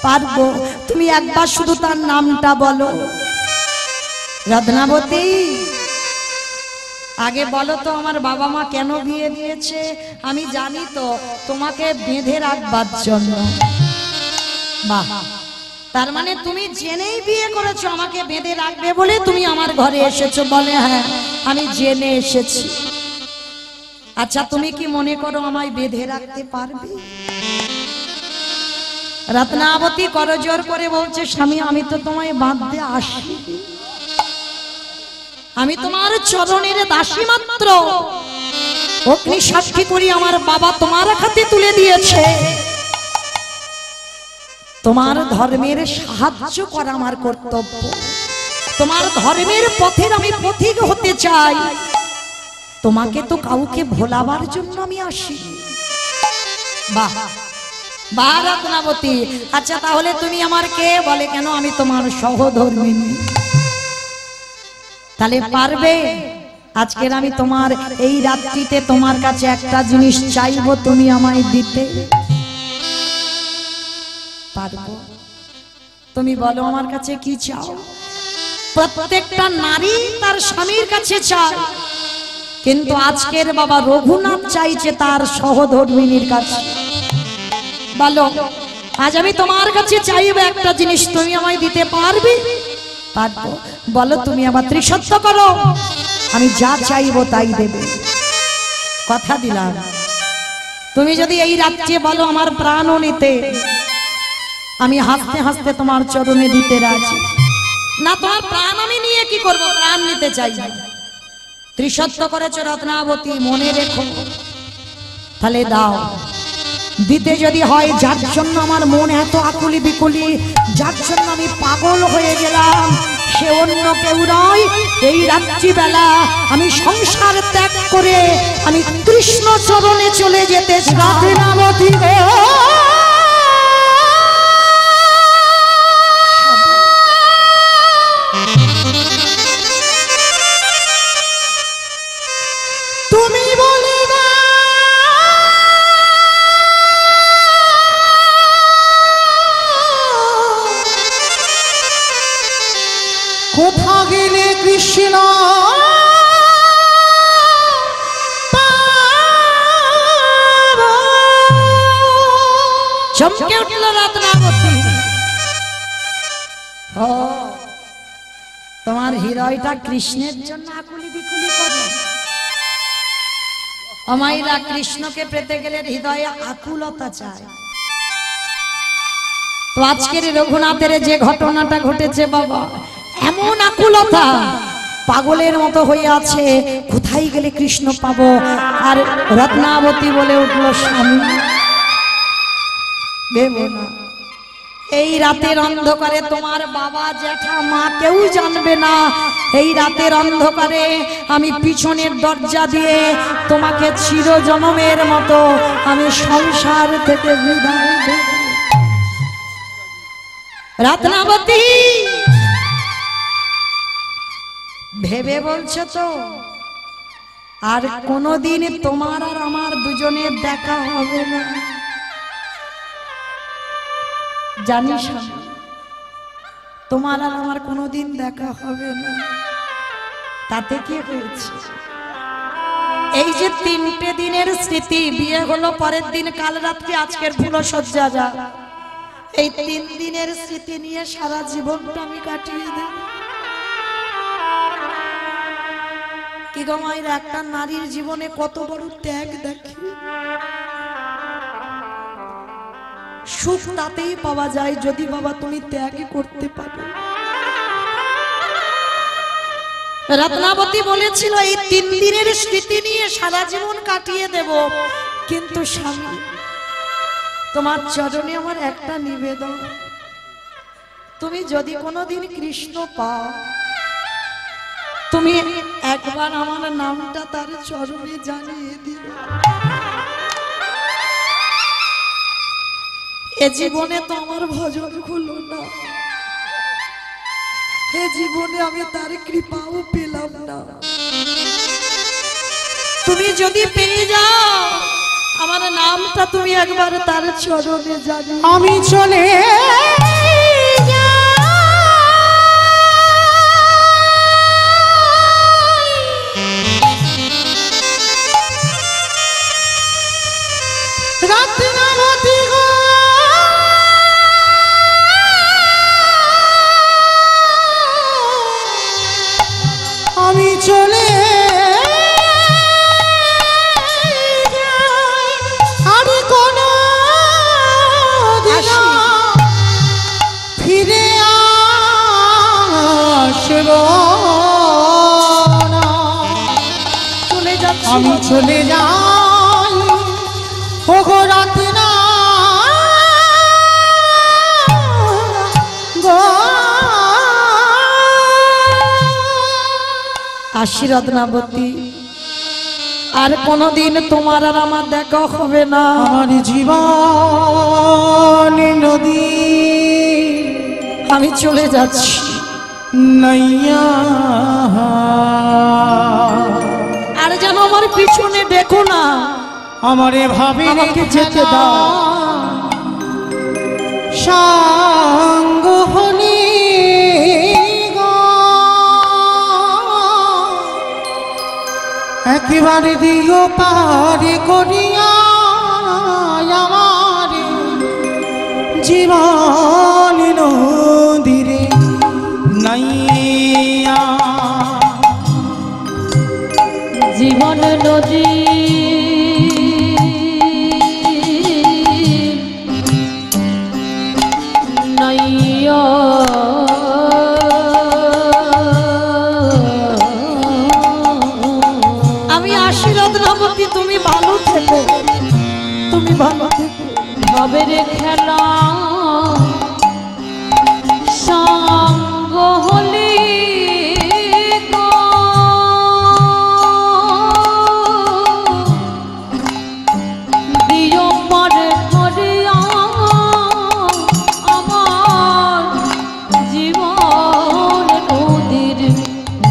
পারবো, তুমি একবার শুধু তার নামটা বলো। রত্নাবতী আগে বলো তো আমার বাবা মা কেন বিয়ে দিয়েছে? আমি জানি তো, তোমাকে বেঁধে রাখবার জন্য। বাহ, তার মানে তুমি জেনেই বিয়ে করেছো আমাকে বেঁধে রাখবে বলে তুমি আমার ঘরে এসেছো? বলে হ্যাঁ, আমি জেনে এসেছি। আচ্ছা তুমি কি মনে করো আমায় বেঁধে রাখতে পারবে? রত্নাবতী করজোর করে বলছে, স্বামী আমি তো তোমায় বাঁধতে আসি, আমি তোমার চরণের দাসী মাত্র, অগ্নি সাক্ষী করি আমার বাবা তোমার হাতে তুলে দিয়েছে। তোমার ধর্মের সাহায্য করা আমার কর্তব্য। তোমার ধর্মের পথের আমি পথিক হতে চাই। তোমাকে তো কাউকে ভোলাবার জন্য আমি আসি। বাহ বাহ রত্নাবতী, আচ্ছা তাহলে তুমি আমার কে? বলে কেন, আমি তোমার সহধর্মিনী। তাহলে পারবে? আজকের আমি তোমার এই রাত্রিতে তোমার কাছে একটা জিনিস চাইবো, তুমি আমায় দিতে পারবো? তুমি বলো আমার কাছে কি চাও? প্রত্যেকটা নারী তার স্বামীর কাছে চায়, কিন্তু আজকের বাবা রঘুনাথ চাইছে তার সহধর্মিনীর কাছে। বলো আজ আমি তোমার কাছে চাইবো একটা জিনিস, তুমি আমায় দিতে পারবে? পারবো। বলো তুমি আমার ত্রিসত্য করো, আমি যা চাইবো তাই দেবে। কথা দিলাম। তুমি যদি এই রাত্রে বলো আমার প্রাণও নিতে, আমি হাসতে হাসতে তোমার চরণে দিতে রাজি। না তোমার প্রাণ আমি নিয়ে কি করব? প্রাণ নিতে চাই। ত্রিসত্য করেছ রত্নাবতী, মনে রেখো। তাহলে দাও। দিতে যদি হয়, যার জন্য আমার মন এত আকুলি বিকুলি, যার জন্য আমি পাগল হয়ে গেলাম, সে অন্য কেউ নয়। এই রাত্রিবেলা আমি সংসার ত্যাগ করে আমি কৃষ্ণ চরণে চলে যেতে চাই। তুমি বলে না কোথা গেলে কৃষ্ণ চমকে উঠল রত্নাবতী। ও তোমার হৃদয়টা কৃষ্ণের জন্য আকুলি বিকুলি করে। অমাইরা কৃষ্ণকে পেতে গেলে হৃদয়ে আকুলতা চায়। তো আজকের রঘুনাথের যে ঘটনাটা ঘটেছে বাবা, এমন আকুলতা, পাগলের মতো হয়ে আছে, কোথায় গেলে কৃষ্ণ পাবো। আর রত্নাবতী বলে উঠল, স্বামী দেব না। এই রাতের অন্ধকারে তোমার বাবা জ্যাঠা মা কেউ জানবে না। এই রাতের অন্ধকারে আমি পিছনের দরজা দিয়ে তোমাকে চিরজনমের মতো আমি সংসার থেকে বিদায় দেব। রত্নাবতী ভেবে বলছো তো আর কোনোদিন তোমার আর আমার দুজনের দেখা হবে না? জানিস তোমার আর আমার কোনোদিন দেখা হবে না। তাতে কি হয়েছে? এই যে 3টে দিনের স্মৃতি, বিয়ে হলো পরের দিন, কাল রাত্রি, আজকের ফুলসজ্জা, যা এই 3 দিনের স্মৃতি নিয়ে সারা জীবনটা আমি কাটিয়ে দেব। কি গো মায়ের, একটা নারীর জীবনে কত বড় ত্যাগ দেখি। সুখ তাতেই পাওয়া যায় যদি বাবা তুমি ত্যাগই করতে পারো। রত্নাবতী বলেছিল এই 3 দিনের স্মৃতি নিয়ে সারা জীবন কাটিয়ে দেব, কিন্তু স্বামী তোমার চরণে আমার একটা নিবেদন, তুমি যদি কোনোদিন কৃষ্ণ পাও, তুমি একবার আমার নামটা তার চরণে জানিয়ে দিও। এ জীবনে তো আমার ভজন হলো না, এ জীবনে আমি তার কৃপাও পেলাম না। তুমি যদি পেয়ে যাও, আমার নামটা তুমি একবার তার চরণে জানিও। আমি চলে রত্নাবতী গো, আমি চলে যাই, আর কোনো দিন ফিরে আসব না। চলে যাচ্ছি, আমি চলে যাই। আসি রত্নাবতী, আর কোনদিন তোমার আর আমার দেখা হবে না। আমার জীবন নদী আমি চলে যাচ্ছি। নাইয়া আর যেন আমার পিছনে দেখো না, আমারে ভাবি আমাকে যেতে দাও। সঙ্গ হলি একেবারে দিও পারে করিয়া আমার জীবন নদীরে নাইয়া। জীবন নদী নাইয়া আমি আসি রত্নাবতী, তুমি ভালো থেকো, তুমি ভালো থেকো। ভবের খেলা সঙ্গ হলি গো, দিও পরে করিয়া আমার জীবন নদীর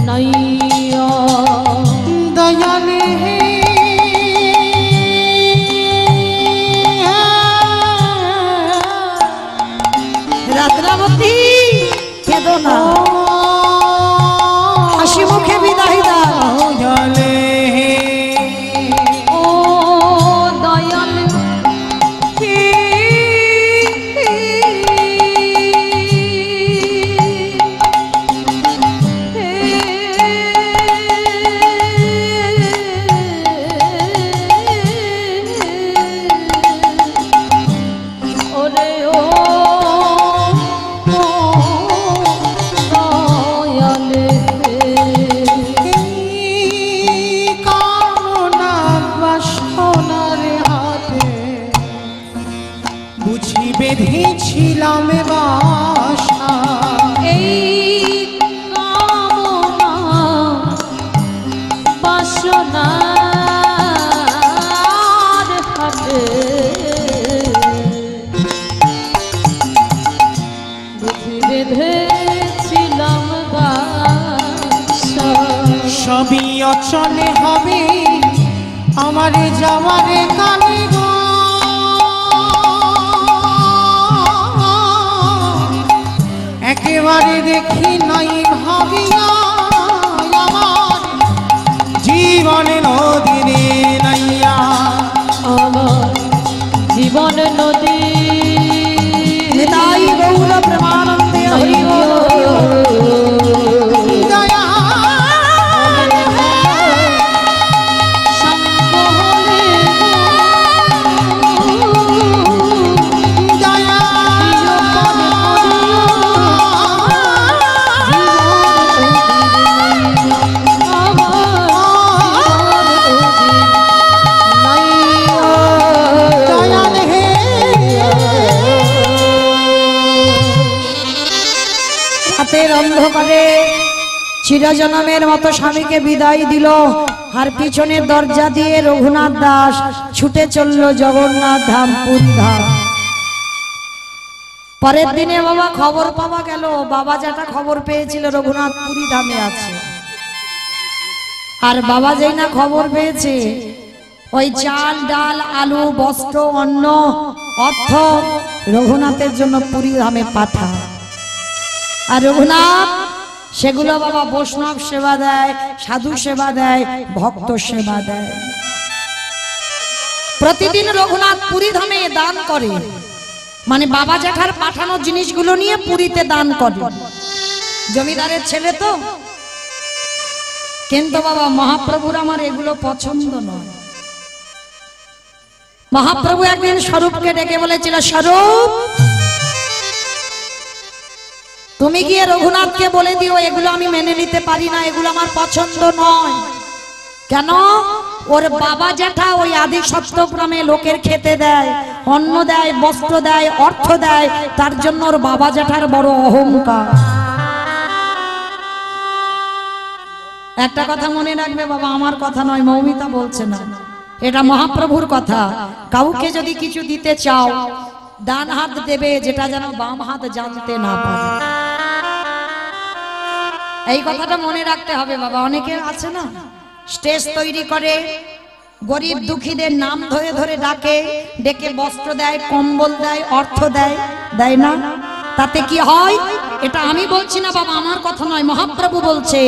নাইয়া। দয়ালে হে রত্নাবতী, কেঁদো না, হাসি মুখে বিদায় দাও। দয়ালে হে ও দয়াল হে, ওরে ও দয়াল হে, কামনা বাসনার হাতে বুঝি বেঁধেছিলাম বাসা। এই কামনা বাসনার হাতে বুঝি বেঁধেছিলাম বাসা। সবই অচলে হবে আমার যাওয়ারে কানে গো। একেবারে দেখি নাই ভাবিয়া আমার জীবনে নদীরে নাইয়া। আমার জীবন নদী নিতাই গৌর প্রেমানন্দে হরি বল, হরি বল। দয়া সঙ্গ হলে দয়া দয়াল হে রাতের অন্ধকারে চিরজনমের মতো স্বামীকে বিদায় দিল, আর পিছনের দরজা দিয়ে রঘুনাথ দাস ছুটে চলল জগন্নাথ ধাম, পুরী ধাম। পরের দিনে বাবা খবর পাওয়া গেল, বাবা যেটা খবর পেয়েছিল রঘুনাথ পুরী ধামে আছে। আর বাবা যেই না খবর পেয়েছে, ওই চাল ডাল আলু বস্ত্র অন্ন অর্থ রঘুনাথের জন্য পুরী ধামে পাঠায়। আর রঘুনাথ সেগুলো বাবা বৈষ্ণব সেবা দেয়, সাধু সেবা দেয়, ভক্ত সেবা দেয়। প্রতিদিন রঘুনাথ পুরী ধামে দান করে, মানে বাবা জ্যাঠার পাঠানো জিনিসগুলো নিয়ে পুরীতে দান করে। জমিদারের ছেলে তো, কিন্তু বাবা মহাপ্রভুর আমার এগুলো পছন্দ নয়। মহাপ্রভু একদিন স্বরূপকে ডেকে বলেছিল, স্বরূপ তুমি গিয়ে রঘুনাথকে বলে দিও এগুলো আমি মেনে নিতে পারি না, এগুলো আমার পছন্দ নয়। কেন? ওর বাবা জ্যাঠা ওই আদি সত্যগ্রামে লোকের খেতে দেয়, অন্ন দেয়, বস্ত্র দেয়, অর্থ দেয়, তার জন্য ওর বাবা জ্যাঠার বড় অহংকার। একটা কথা মনে রাখবে বাবা, আমার কথা নয়, মৌমিতা বলছে না, এটা মহাপ্রভুর কথা। কাউকে যদি কিছু দিতে চাও, ডান হাত দেবে যেটা যেন বাম হাত জানতে না পারে। এই কথাটা মনে রাখতে হবে বাবা। অনেকে আছে না স্টেজ তৈরি করে, গরিব দুঃখীদের নাম ধরে ধরে ডাকে, ডেকে বস্ত্র দেয়, কম্বল দেয়, অর্থ দেয়, দেয় না? তাতে কি হয়? এটা আমি বলছি না বাবা, আমার কথা নয়, মহাপ্রভু বলছে।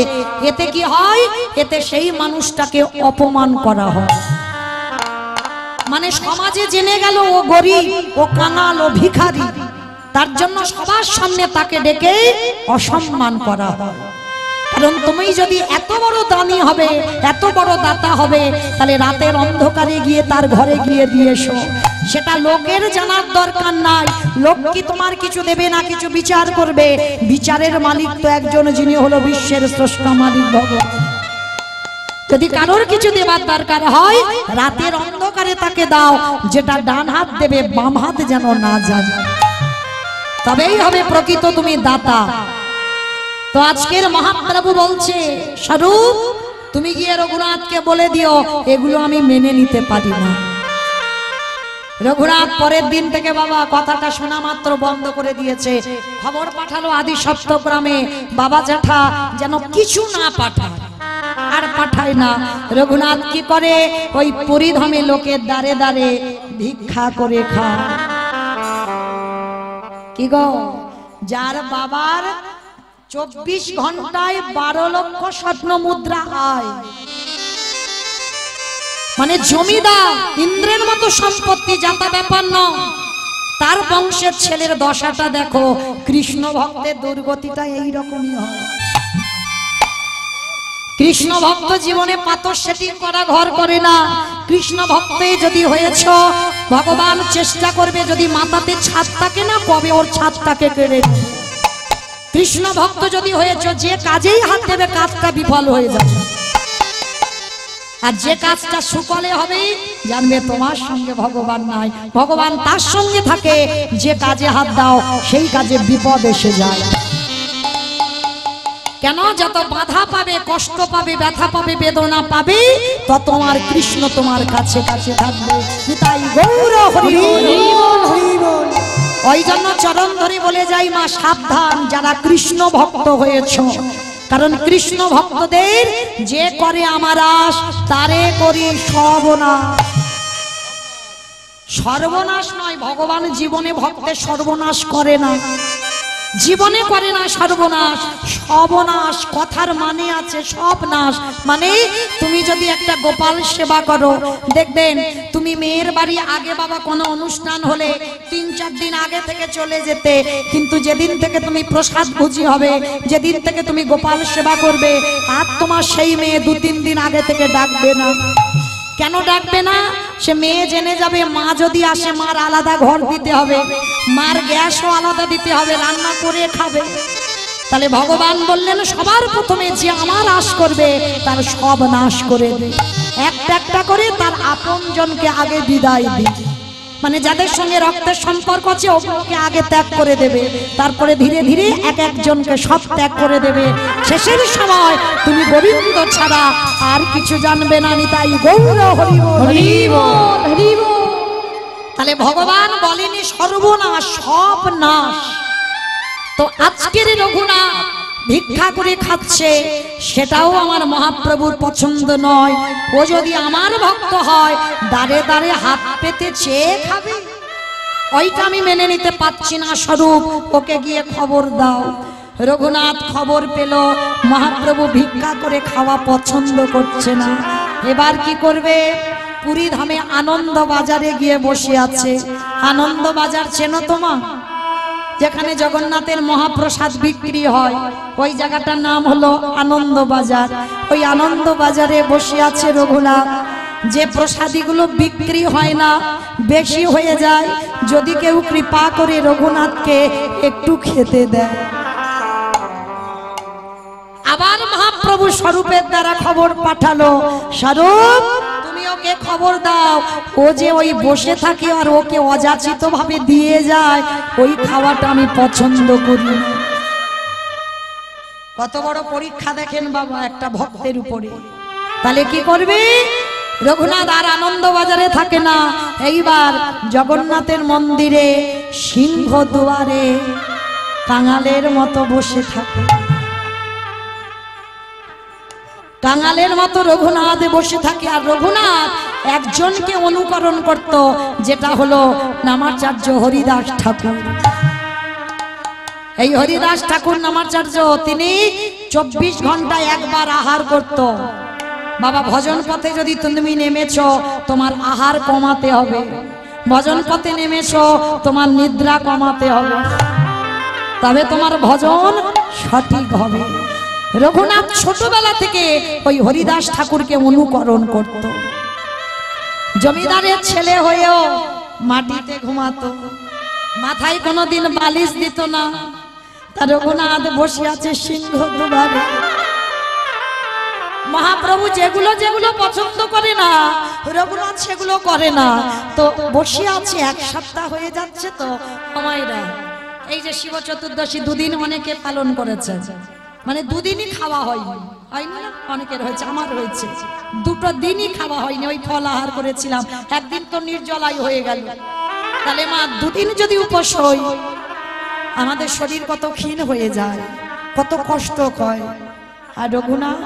এতে কি হয়? এতে সেই মানুষটাকে অপমান করা হয়। মানে সমাজে জেনে গেল ও গরিব, ও কাঙাল, ও ভিখারি, তার জন্য সবার সামনে তাকে ডেকে অসম্মান করা হয়। কারণ তুমি যদি এত বড় দানি হবে, এত বড় দাতা হবে, তাহলে রাতের অন্ধকারে গিয়ে তার ঘরে গিয়ে দিয়েছো, সেটা লোকের জানার দরকার নাই। লোক কি তোমার কিছু দেবে না কিছু বিচার করবে? বিচারের মালিক তো একজন, যিনি হলো বিশ্বের স্রষ্টা মালিক ভগবান। যদি কারোর কিছু দেবার দরকার হয়, রাতের অন্ধকারে তাকে দাও, যেটা ডান হাত দেবে বাম হাত যেন না জানে, তবেই হবে প্রকৃত তুমি দাতা। তো আজকের মহাপ্রভু বলছে, স্বরূপ তুমি গিয়ে রঘুনাথকে বলে দিও, এগুলো আমি মেনে নিতে পারি না। রঘুনাথ পরের দিন থেকে বাবা কথাটা শোনা মাত্র বন্ধ করে দিয়েছে। খবর পাঠালো আদি সপ্তগ্রামে, বাবা জ্যাঠা যেন কিছু না পাঠায়, আর পাঠায় না। রঘুনাথ কি করে? ওই পরিধামে লোকের দ্বারে দ্বারে ভিক্ষা করে খায়। কি গো, যার বাবার 24 ঘন্টায় 12 লক্ষ স্বর্ণ মুদ্রা আয়, মানে জমিদার ইন্দ্রের মতো সম্পত্তি, যাতা ব্যাপার নয়। তার বংশের ছেলের দশাটা দেখো। কৃষ্ণ ভক্তের দুর্গতিটা এইরকমই হয়। কৃষ্ণ ভক্ত জীবনে পাথর সেটিং করা ঘর করে না। কৃষ্ণ ভক্তে যদি হয়েছ, ভগবান চেষ্টা করবে যদি মাথাতে ছাদ থাকে না, কবে ওর ছাদটাকে কেড়ে। কৃষ্ণ ভক্ত যদি হয়েছ, যে কাজেই হাত দেবে কাজটা বিফল হয়ে যাবে, আর যে কাজটা সুফলে হবে জানবে তোমার সঙ্গে ভগবান নাই, ভগবান তার সঙ্গে থাকে। যে কাজে হাত দাও সেই কাজে বিপদ এসে যায়। কেন? যত বাধা পাবে, কষ্ট পাবে, ব্যথা পাবে, বেদনা পাবে, তত তোমার কৃষ্ণ তোমার কাছে কাছে থাকবে। তাই গৌর হরি বল। ওই জন্য চরণ ধরে বলে যাই, মা সাবধান যারা কৃষ্ণ ভক্ত হয়েছ, কারণ কৃষ্ণ ভক্তদের যে করে আমার আশ, তারে করি সর্বনাশ। সর্বনাশ নয়, ভগবান জীবনে ভক্তের সর্বনাশ করে না, জীবনে করে না সর্বনাশ। সর্বনাশ কথার মানে আছে সব নাশ। মানে তুমি যদি একটা গোপাল সেবা করো, দেখবেন তুমি মেয়ের বাড়ি আগে বাবা কোনো অনুষ্ঠান হলে 3-4 দিন আগে থেকে চলে যেতে, কিন্তু যেদিন থেকে তুমি প্রসাদ ভুজি হবে, যেদিন থেকে তুমি গোপাল সেবা করবে, আর তোমার সেই মেয়ে 2-3 দিন আগে থেকে ডাকবে না। কেন ডাকবে না? সে মেয়ে জেনে যাবে মা যদি আসে মার আলাদা ঘর দিতে হবে, মার গ্যাসও আলাদা দিতে হবে, রান্না করে খাবে। তাহলে ভগবান বললেন সবার প্রথমে যে আমার আশ করবে তার সব নাশ করে দে। একটা একটা করে তার আপনজনকে আগে বিদায় দি। মানে যাদের সঙ্গে রক্তের সম্পর্ক আছে ওগুলোকে আগে ত্যাগ করে দেবে, তারপরে ধীরে ধীরে এক একজনকে সব ত্যাগ করে দেবে। শেষের সময় তুমি গোবিন্দ ছাড়া আর কিছু জানবে না। তাই গৌর হরি বল, হরি বল, হরি বল। তাহলে ভগবান বলেনি সর্বনাশ, সব নাশ। তো আজকের রঘুনাথ ভিক্ষা করে খাচ্ছে, সেটাও আমার মহাপ্রভুর পছন্দ নয়। ও যদি আমার ভক্ত হয় দাঁড়ে দাঁড়ে হাত পেতে চেয়ে খাবে, ওইটা আমি মেনে নিতে পারছি না। স্বরূপ ওকে গিয়ে খবর দাও। রঘুনাথ খবর পেল মহাপ্রভু ভিক্ষা করে খাওয়া পছন্দ করছে না। এবার কি করবে? পুরী ধামে আনন্দ বাজারে গিয়ে বসে আছে। আনন্দ বাজার চেনো তোমার? যেখানে জগন্নাথের মহাপ্রসাদ বিক্রি হয়, ওই জায়গাটার নাম হলো আনন্দ বাজার। ওই আনন্দ বাজারে বসে আছে রঘুনাথ। যে প্রসাদীগুলো বিক্রি হয় না, বেশি হয়ে যায়, যদি কেউ কৃপা করে রঘুনাথকে একটু খেতে দেয়। আবার মহাপ্রভু স্বরূপের দ্বারা খবর পাঠালো, স্বরূপ তুমি ওকে খবর দাও, ও যে ওই বসে থাকে আর ওকে অযাচিত ভাবে দিয়ে যায়, ওই খাওয়াটা আমি পছন্দ করি না। কত বড় পরীক্ষা দেখেন বাবা একটা ভক্তের উপরে। তাহলে কি করবে? রঘুনাথ আর আনন্দ বাজারে থাকে না, এইবার জগন্নাথের মন্দিরে সিংহ দুয়ারে কাঙালের মতো বসে থাকে। কাঙালের মতো রঘুনাথ বসে থাকে। আর রঘুনাথ একজনকে অনুকরণ করত, যেটা হলো নামাচার্য হরিদাস ঠাকুর। এই হরিদাস ঠাকুর নামাচার্য তিনি 24 ঘন্টায় একবার আহার করত। বাবা ভজন পথে যদি তুমি নেমেছো তোমার আহার কমাতে হবে, ভজন পথে নেমেছো তোমার নিদ্রা কমাতে হবে, তবে তোমার ভজন সঠিক হবে। রঘুনাথ ছোটবেলা থেকে ওই হরিদাস ঠাকুরকে অনুকরণ করত। জমিদারের ছেলে হয়েও মাটিতে ঘুমাতো, মাথায় কোনোদিন বালিশ দিত না। তা রঘুনাথ বসে আছে সিংহ দুয়ারে। মহাপ্রভু যেগুলো যেগুলো পছন্দ করে না রঘুনাথ সেগুলো করে না। তো বসে আছে, 1 সপ্তাহ হয়ে যাচ্ছে। তো আমায়রা এই যে শিব চতুর্দশী 2 দিন অনেকে পালন করেছে, মানে 2 দিনই খাওয়া হয়নি, হয়নি না? অনেকের হয়েছে, আমার হয়েছে। 2টো দিনই খাওয়া হয়নি, ওই ফল আহার করেছিলাম। একদিন তো নির্জলাই হয়ে গেল। তাহলে মা 2 দিন যদি উপোস হই আমাদের শরীর কত ক্ষীণ হয়ে যায়, কত কষ্ট হয়। আর রঘুনাথ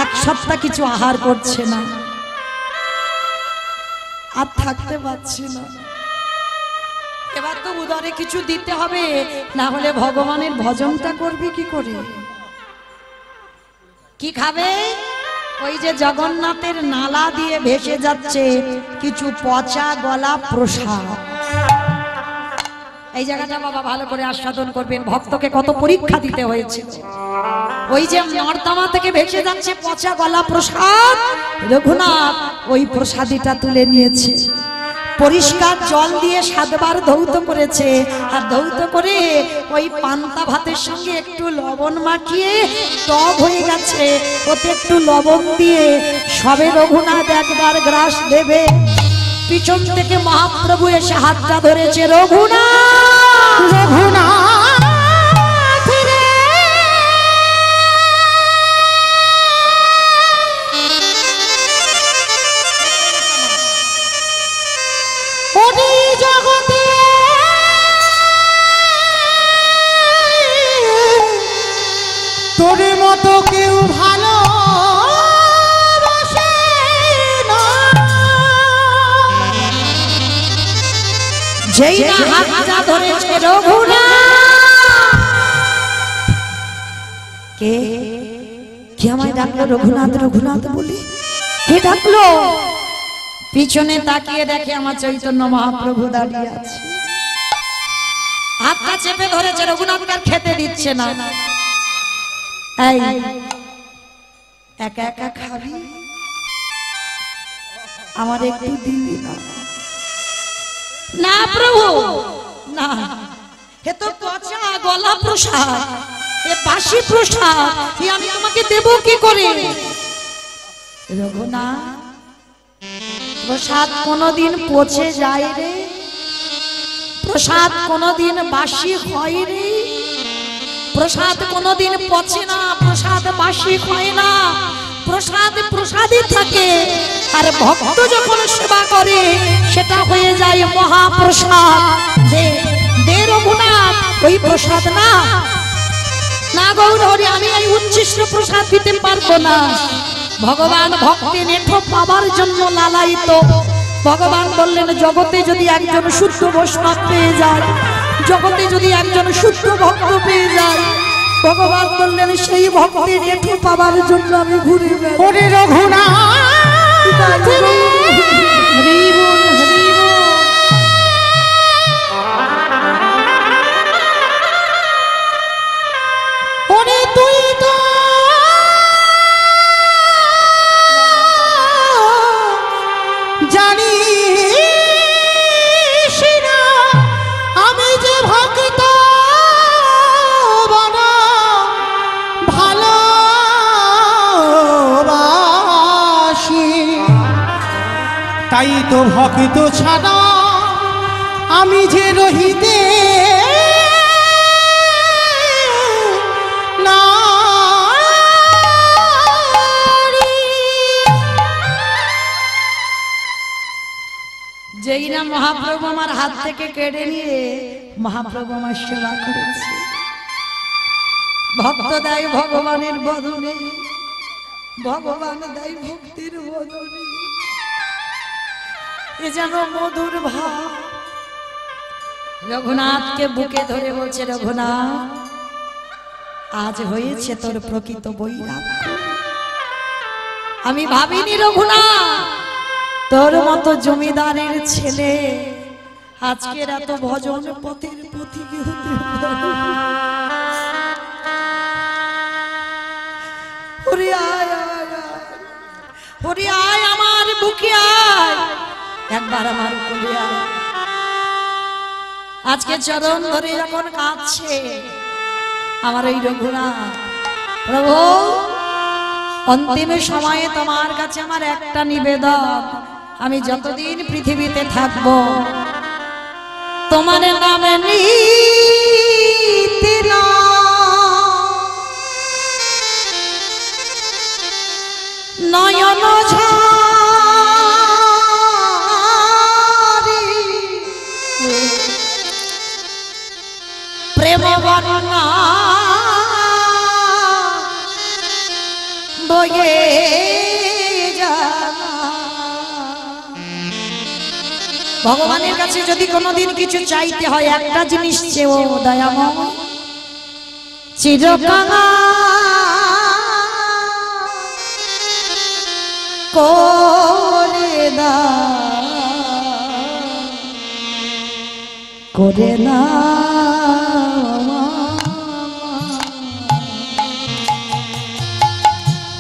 1 সপ্তাহ কিছু আহার করছে না, আর থাকতে পারছি না। এবার তো উদরে কিছু দিতে হবে, না হলে ভগবানের ভজনটা করবে কি করে? কি খাবে? ওই যে জগন্নাথের নালা দিয়ে ভেসে যাচ্ছে কিছু পচা গলা প্রসাদ। এই জায়গাটা বাবা ভালো করে আস্বাদন করবেন, ভক্তকে কত পরীক্ষা দিতে হয়েছে। ওই যে নর্দমা থেকে ভেসে যাচ্ছে পচা গলা প্রসাদ, রঘুনাথ ওই প্রসাদীটা তুলে নিয়েছে, পরিষ্কার জল দিয়ে 7 বার ধৌত করেছে। আর ধৌত করে ওই পান্তা ভাতের সঙ্গে একটু লবণ মাখিয়ে টক হয়ে গেছে, ওতে একটু লবণ দিয়ে সবে রঘুনাথ একবার গ্রাস দেবে, পিছন থেকে মহাপ্রভু এসে হাতটা ধরেছে। রঘুনাথ, রঘুনাথ রে, ওরে জগতে তোর মতো কেউ ভালো যেই না হাতটা ধরেছে রঘুনাথ। কে কে আমায় ডাকলো? রঘুনাথ রঘুনাথ বলি কে ডাকলো? পিছনে তাকিয়ে দেখে আমার চৈতন্য মহাপ্রভু দাঁড়িয়ে আছে, হাতটা চেপে ধরেছে। রঘুনাথকে আর খেতে দিচ্ছে না। এই একা একা খাবি, আমার একটু দিবি না? না প্রভু না, এ তো পচা গলা প্রসাদ, এ বাসি প্রসাদ, এ আমি তোমাকে দেব কি করে? রঘুনাথ, প্রসাদ কোনদিন পচে যায় রে, প্রসাদ কোনদিন বাসি হয় রে, প্রসাদ কোনদিন পচে না, প্রসাদ বাসি হয় না, প্রসাদ প্রসাদই থাকে। আর ভক্ত যখন সেবা করে সেটা হয়ে যায় মহাপ্রসাদ। দে রঘুনাথ ওই প্রসাদ। না না গৌর হরি, আমি এই উচ্ছিষ্ট প্রসাদ দিতে পারবো না। ভগবান ভক্তি নেঠো পাবার জন্য লালায়িত। ভগবান বললেন জগতে যদি একজন শুদ্ধ বৈষ্ণব পেয়ে যায়, জগতে যদি একজন শুদ্ধ ভক্ত পেয়ে যায়, ভগবান বললেন সেই ভক্তের নেঠো পাবার জন্য আমি ঘুরে বেড়াই। ওরে রঘুনাথ রে, হরি বল হরি বল। ওরে তুই তো জানিস না আমি যে ভক্ত বড় ভালোবাসি, তাই তো ভক্ত ছাড়া আমি যে রহিতে মহাপ্রভু আমার হাত থেকে কেড়ে নিয়ে মহাপ্রভু আমার সেবা করেছে। ভক্ত দেয় ভগবানের বদনে, ভগবান দেয় ভক্তির বদনে। এ যেন মধুর ভাব। রঘুনাথকে বুকে ধরে বলছে, রঘুনাথ আজ হয়েছে তোর প্রকৃত বৈরাগ্য। আমি ভাবিনি রঘুনাথ তোর মতো জমিদারের ছেলে আজকের এত ভজন পথের পথিক হতে পারে। ওরে আয় আয় আয়, ওরে আয় আমার বুকে আয়, একবার আমার কোলে আয়। আজকে চরণ ধরে যখন কাঁদছে আমার এই রঘুনাথ, প্রভু অন্তিম সময়ে তোমার কাছে আমার একটা নিবেদন, আমি যতদিন পৃথিবীতে থাকব তোমার নামে নিতে না নয়ন ঝারি প্রেম বর্ণনা বয়ে যাওয়া। ভগবানের কাছে যদি কোনোদিন কিছু চাইতে হয় একটা জিনিস চেয়েও, দয়াময় চিরকাল করে দাও, করে না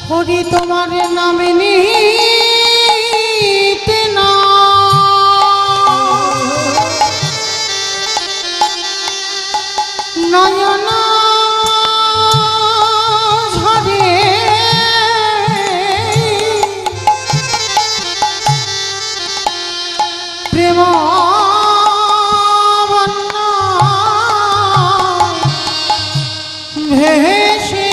হরি তোমার নামে নিতে না নয়ন ঝরে প্রেম ভেসে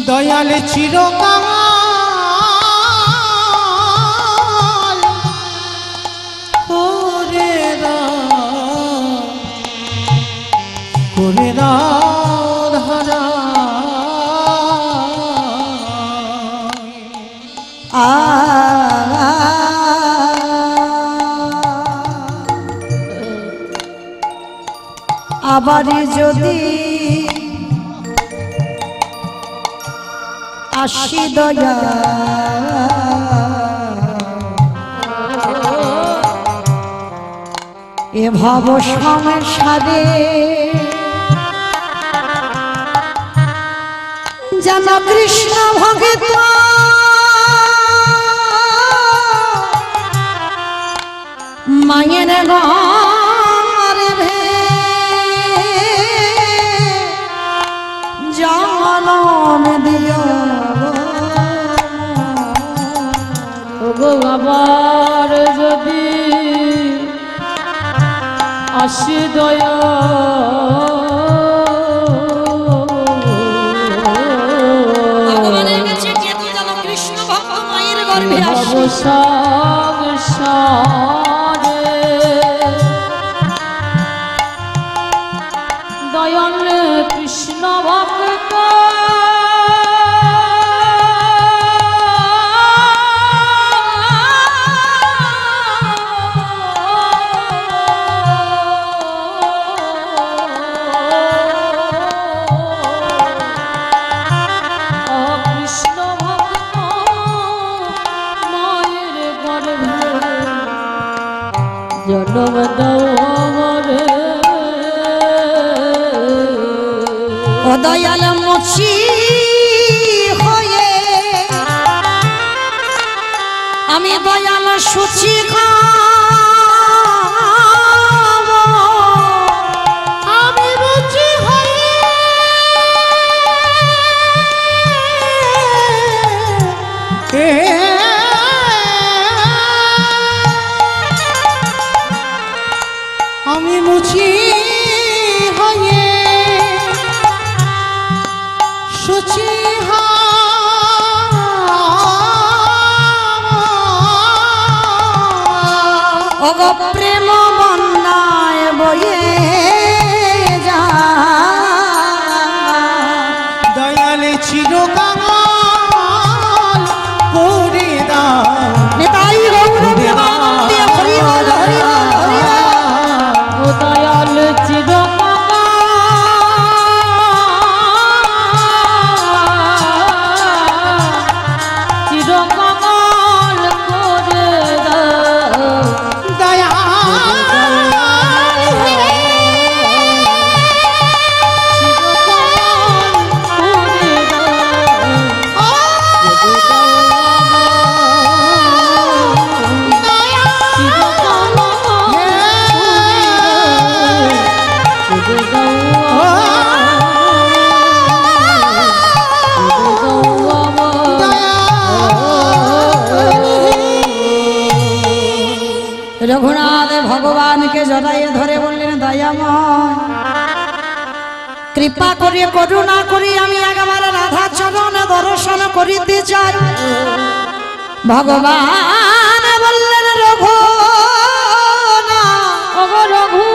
দয়াল চিরকাল করে দাও ধরা। আবার যদি আসি দয়া এ ভাব সংসারে যেন কৃষ্ণ ভগত মায়ের ঘরে ভে জনম দিও গো আবার যদি আসি দয়া ভগবানের কাছে যেত যেন কৃষ্ণ ভক্ত মায়ের গর্ভে আসে। সংসারে দয়াল কৃষ্ণ ভক্ত জনম দৌরে ও দয়াল মুছি হয়ে আমি দয়াল সুচি খাবো, আমি রুচি হয়ে আমি মুছি হয়ে সুচি ওগো প্রেম বন্যায় বয়ে যা দয়াল চিরকাল করে দাও নিতাই গৌর প্রেমানন্দে হরি বল হরি বল হরি বল। ও দয়াল চিরকাল করে দাও দয়া रघुनाथ भगवान के जड़ाए धरे बोलें दयामय कृपा करिए करुणा करी आमी एकबार राधा चरण दर्शन करिते चाই भगवान बोलें रघु ना ওগো রঘু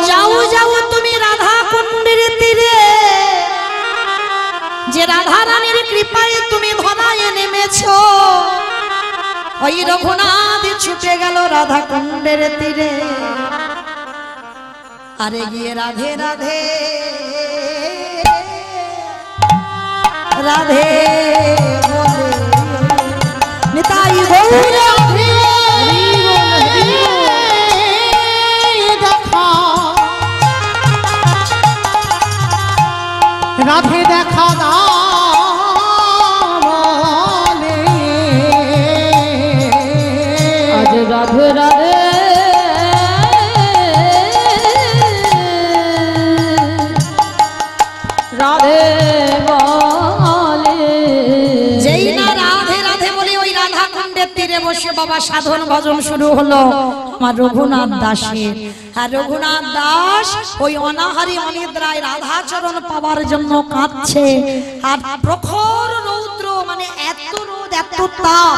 যাও যাও তুমি রাধা কুণ্ডের তীরে যে রাধা রানীর কৃপায় তুমি ধরায় নেমেছো ওই রঘুনাথ ছুটে গেল রাধা কুণ্ডের তীরে আরে গিয়ে রাধে রাধে রাধে বলে নিতাই গৌর রাধে দেখা দাও বলে। আজ রাধে রাধে রাধে বলে যেই না রাধে রাধে বলে ওই রাধা কুণ্ডের তীরে বসে বাবা সাধন ভজন শুরু হলো আমার রঘুনাথ দাসের। আর রঘুনাথ দাস ওই অনাহারী অনিদ্রায় রাধাচরণ পাওয়ার জন্য কাঁদছে। আর প্রখর রৌদ্র মানে এত রোদ এত তাপ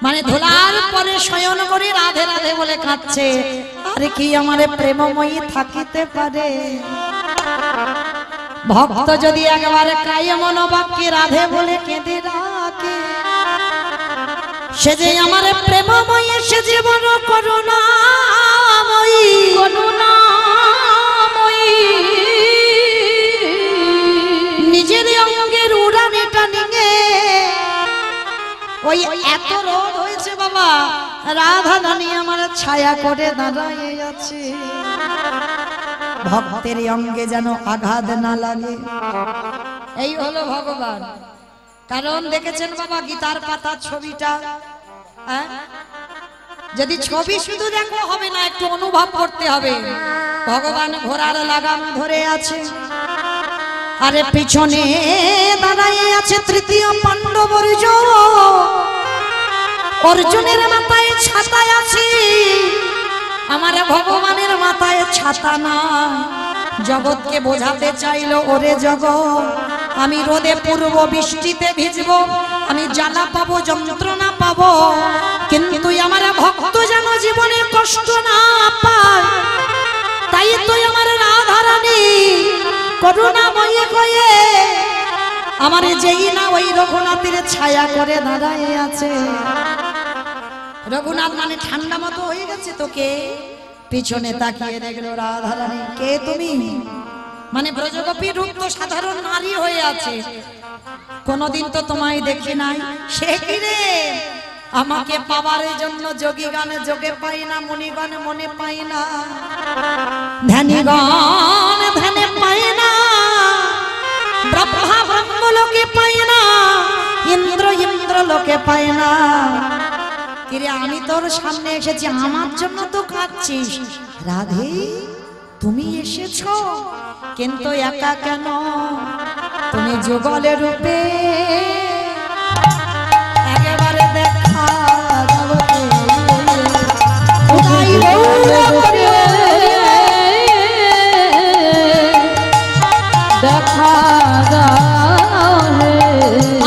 মানে ধুলার পরে শয়ন করে রাধে রাধে বলে কাঁদছে। আরে কি আমারে প্রেমময়ী থাকিতে পারে ভক্ত যদি একবারে কায়ে মনোবাক্যে রাধে বলে কেঁদে রাখে সে যে আমার প্রেমময়ী সে যে বড় করুণাময়ী করুণাময়ী নিজের অঙ্গের উড়ানেটা নিয়ে ওই এত রোদ হয়েছে বাবা রাধা রানী আমার ছায়া করে দাঁড়ায় আছে ভক্তের অঙ্গে যেন আঘাত না লাগে। এই হলো ভগবান। কারণ দেখেছেন বাবা গীতার পাতা ছবিটা হ্যাঁ যদি ছবি শুধু দেখো হবে না একটু অনুভব করতে হবে। ভগবান ঘোড়ার লাগাম ধরে আছে আরে পিছনে দাঁড়ায় আছে তৃতীয় পাণ্ডব অর্জুন অর্জুনের মাথায় ছাতা আছে আমার ভগবানের মাথায় ছাতা না। জগৎকে বোঝাতে চাইলো ওরে জগৎ আমি রোদে পূর্ব বৃষ্টিতে ভিজবো আমি জ্বালা পাবো যন্ত্রণা পাবো কিন্তু আমার ভক্ত যেন জীবনে কষ্ট না পায় তাই তো আমার রাধা রানী করুণাময়ী হয়ে আমার যেই না ওই রঘুনাথের ছায়া করে দাঁড়ায় আছে। রঘুনাথ মানে ঠান্ডা মতো হয়ে গেছে তোকে পিছনে তাকিয়ে দেখলো রাধা রানী কে তুমি মানে ব্রজগোপী রূপ তো সাধারণ নারী হয়ে আছে কোনদিন তো তোমায় দেখি নাই সে কি রে আমাকে পাওয়ার জন্য যোগী গানে যোগে পাই না মুনিগণ মনে পাই না ধ্যানীগণ ধ্যানে পাই না ব্রহ্মা ব্রহ্ম লোকে পাই না ইন্দ্র ইন্দ্র লোকে পাই না কিরে আমি তোর সামনে এসেছি আমার জন্য তো কাঁদছিস রাধে তুমি এসেছো কিন্তু একা কেন তুমি যুগলের রূপে একেবারে দেখা দাও খোদাই দেখা দাও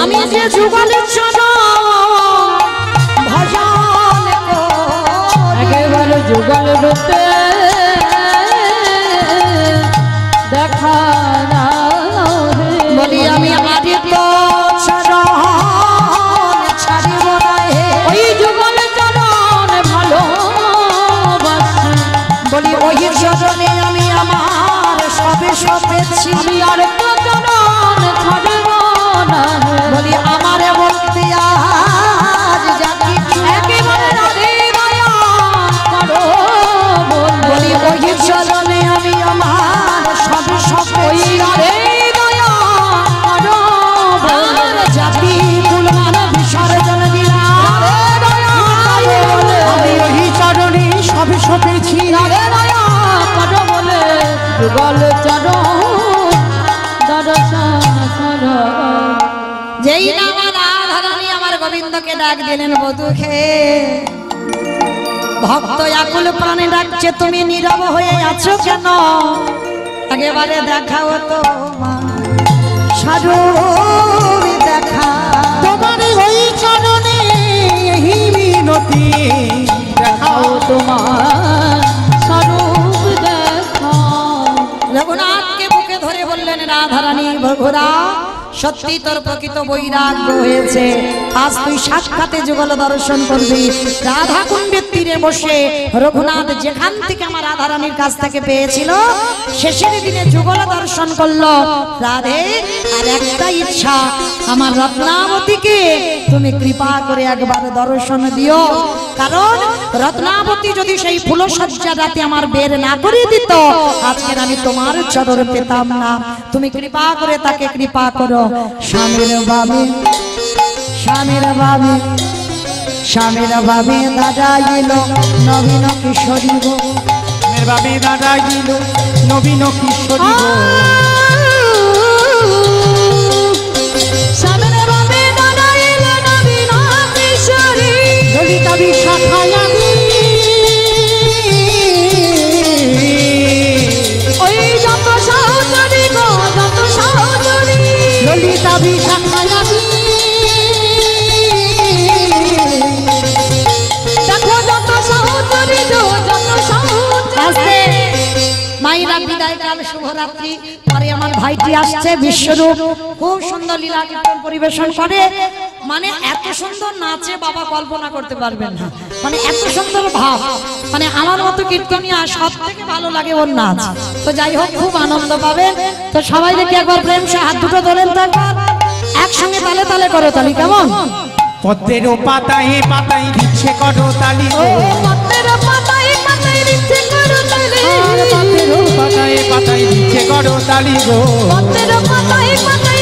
আমি যে যুগলের চরণ রূপে দেখা দাও রে। বলি আমি আদিত্য চরণ ছাড়িব না হে। ওই যুগল চরণ ভালোবাসি, বলি ওই চরণে আমি আমার সবে সবেছি। আমি আর তো চরণ ছাড়ব না হে। বলি আমার বলতে আজ জাতি একেবারে রাধে দয়া করো বলি ওই চরণে আমি আমার সবে সবেছি। রাধে দয়া করো আর জাতি কুলমান বিসর্জন দিলাম। আমি ওই চরণে সবে সপেছি। রাধে দয়া করো বলে যুগল চরণ দর্শন করো। যেই না আমার রাধারানী আমার গোবিন্দকে ডাক দিলেন বধূকে, ভক্ত আকুল প্রাণে ডাকছে তুমি নীরব হয়ে আছো কেন? একেবারে দেখাও তো সারুর দেখা। তোমার ওই চরণে এই মিনতি দেখাও তোমার স্বরূপ দেখাও। রঘুনাথকে বুকে ধরে বললেন রাধারানী বঘুরা, সত্যি তোর প্রকৃত বৈরাগ্য হয়েছে, আজ তুই সাক্ষাতে যুগল দর্শন করবি। রাধা কুণ্ডের তীরে বসে রঘুনাথ যেখান থেকে আমার রাধারানীর কাছ থেকে পেয়েছিল, শেষের দিনে যুগল দর্শন করলো। রাধে আর একটা ইচ্ছা, আমার রত্নাবতীকে তুমি কৃপা করে একবার দর্শন দিও, কারণ রত্নাবতী যদি সেই ফুলসজ্জা রাতে আমার বের না করে দিত, আজকের আমি তোমার চরণ পেতাম না। তুমি কৃপা করে তাকে কৃপা করো। স্বামীর বাবে স্বামীর বাবে স্বামীর বাবে দাদা এলো নবীন কিশোরী গো। মের বাবে দাদা গিল নবীন কিশোরী গো। সামনে বাবে দাদা এলো নবীন কিশোরী। ললিতা বিশাখায় আমি ওই যত সহচরী গো যত সহচরী, ললিতা বিশাখায় আমি দেখো যত সহচরী গো যত সহচরী। মাইরা বিদায় কাল শুভরাত্রি। পরে আমার ভাইটি আসছে বিশ্বরূপ, খুব সুন্দর লীলা কীর্তন পরিবেশন করে। মানে এত সুন্দর নাচে বাবা কল্পনা করতে পারবেন না, মানে এত সুন্দর ভাব, মানে আমার মতো কীর্তনিয়া সব থেকে ভালো লাগে ওর নাচ। তো যাই হোক খুব আনন্দ পাবেন। তো সবাই দেখি একবার প্রেম সে হাত দুটো ধরেন তো একবার, একসঙ্গে তালে তালে করো তালি, কেমন? পদ্মের পাতায় পাতায় দিচ্ছে করতালি গো। পদ্মের পাতায় পাতায় দিচ্ছে করতালি, পদ্মের পাতায় পাতায় দিচ্ছে করতালি গো। পদ্মের পাতায় পাতায়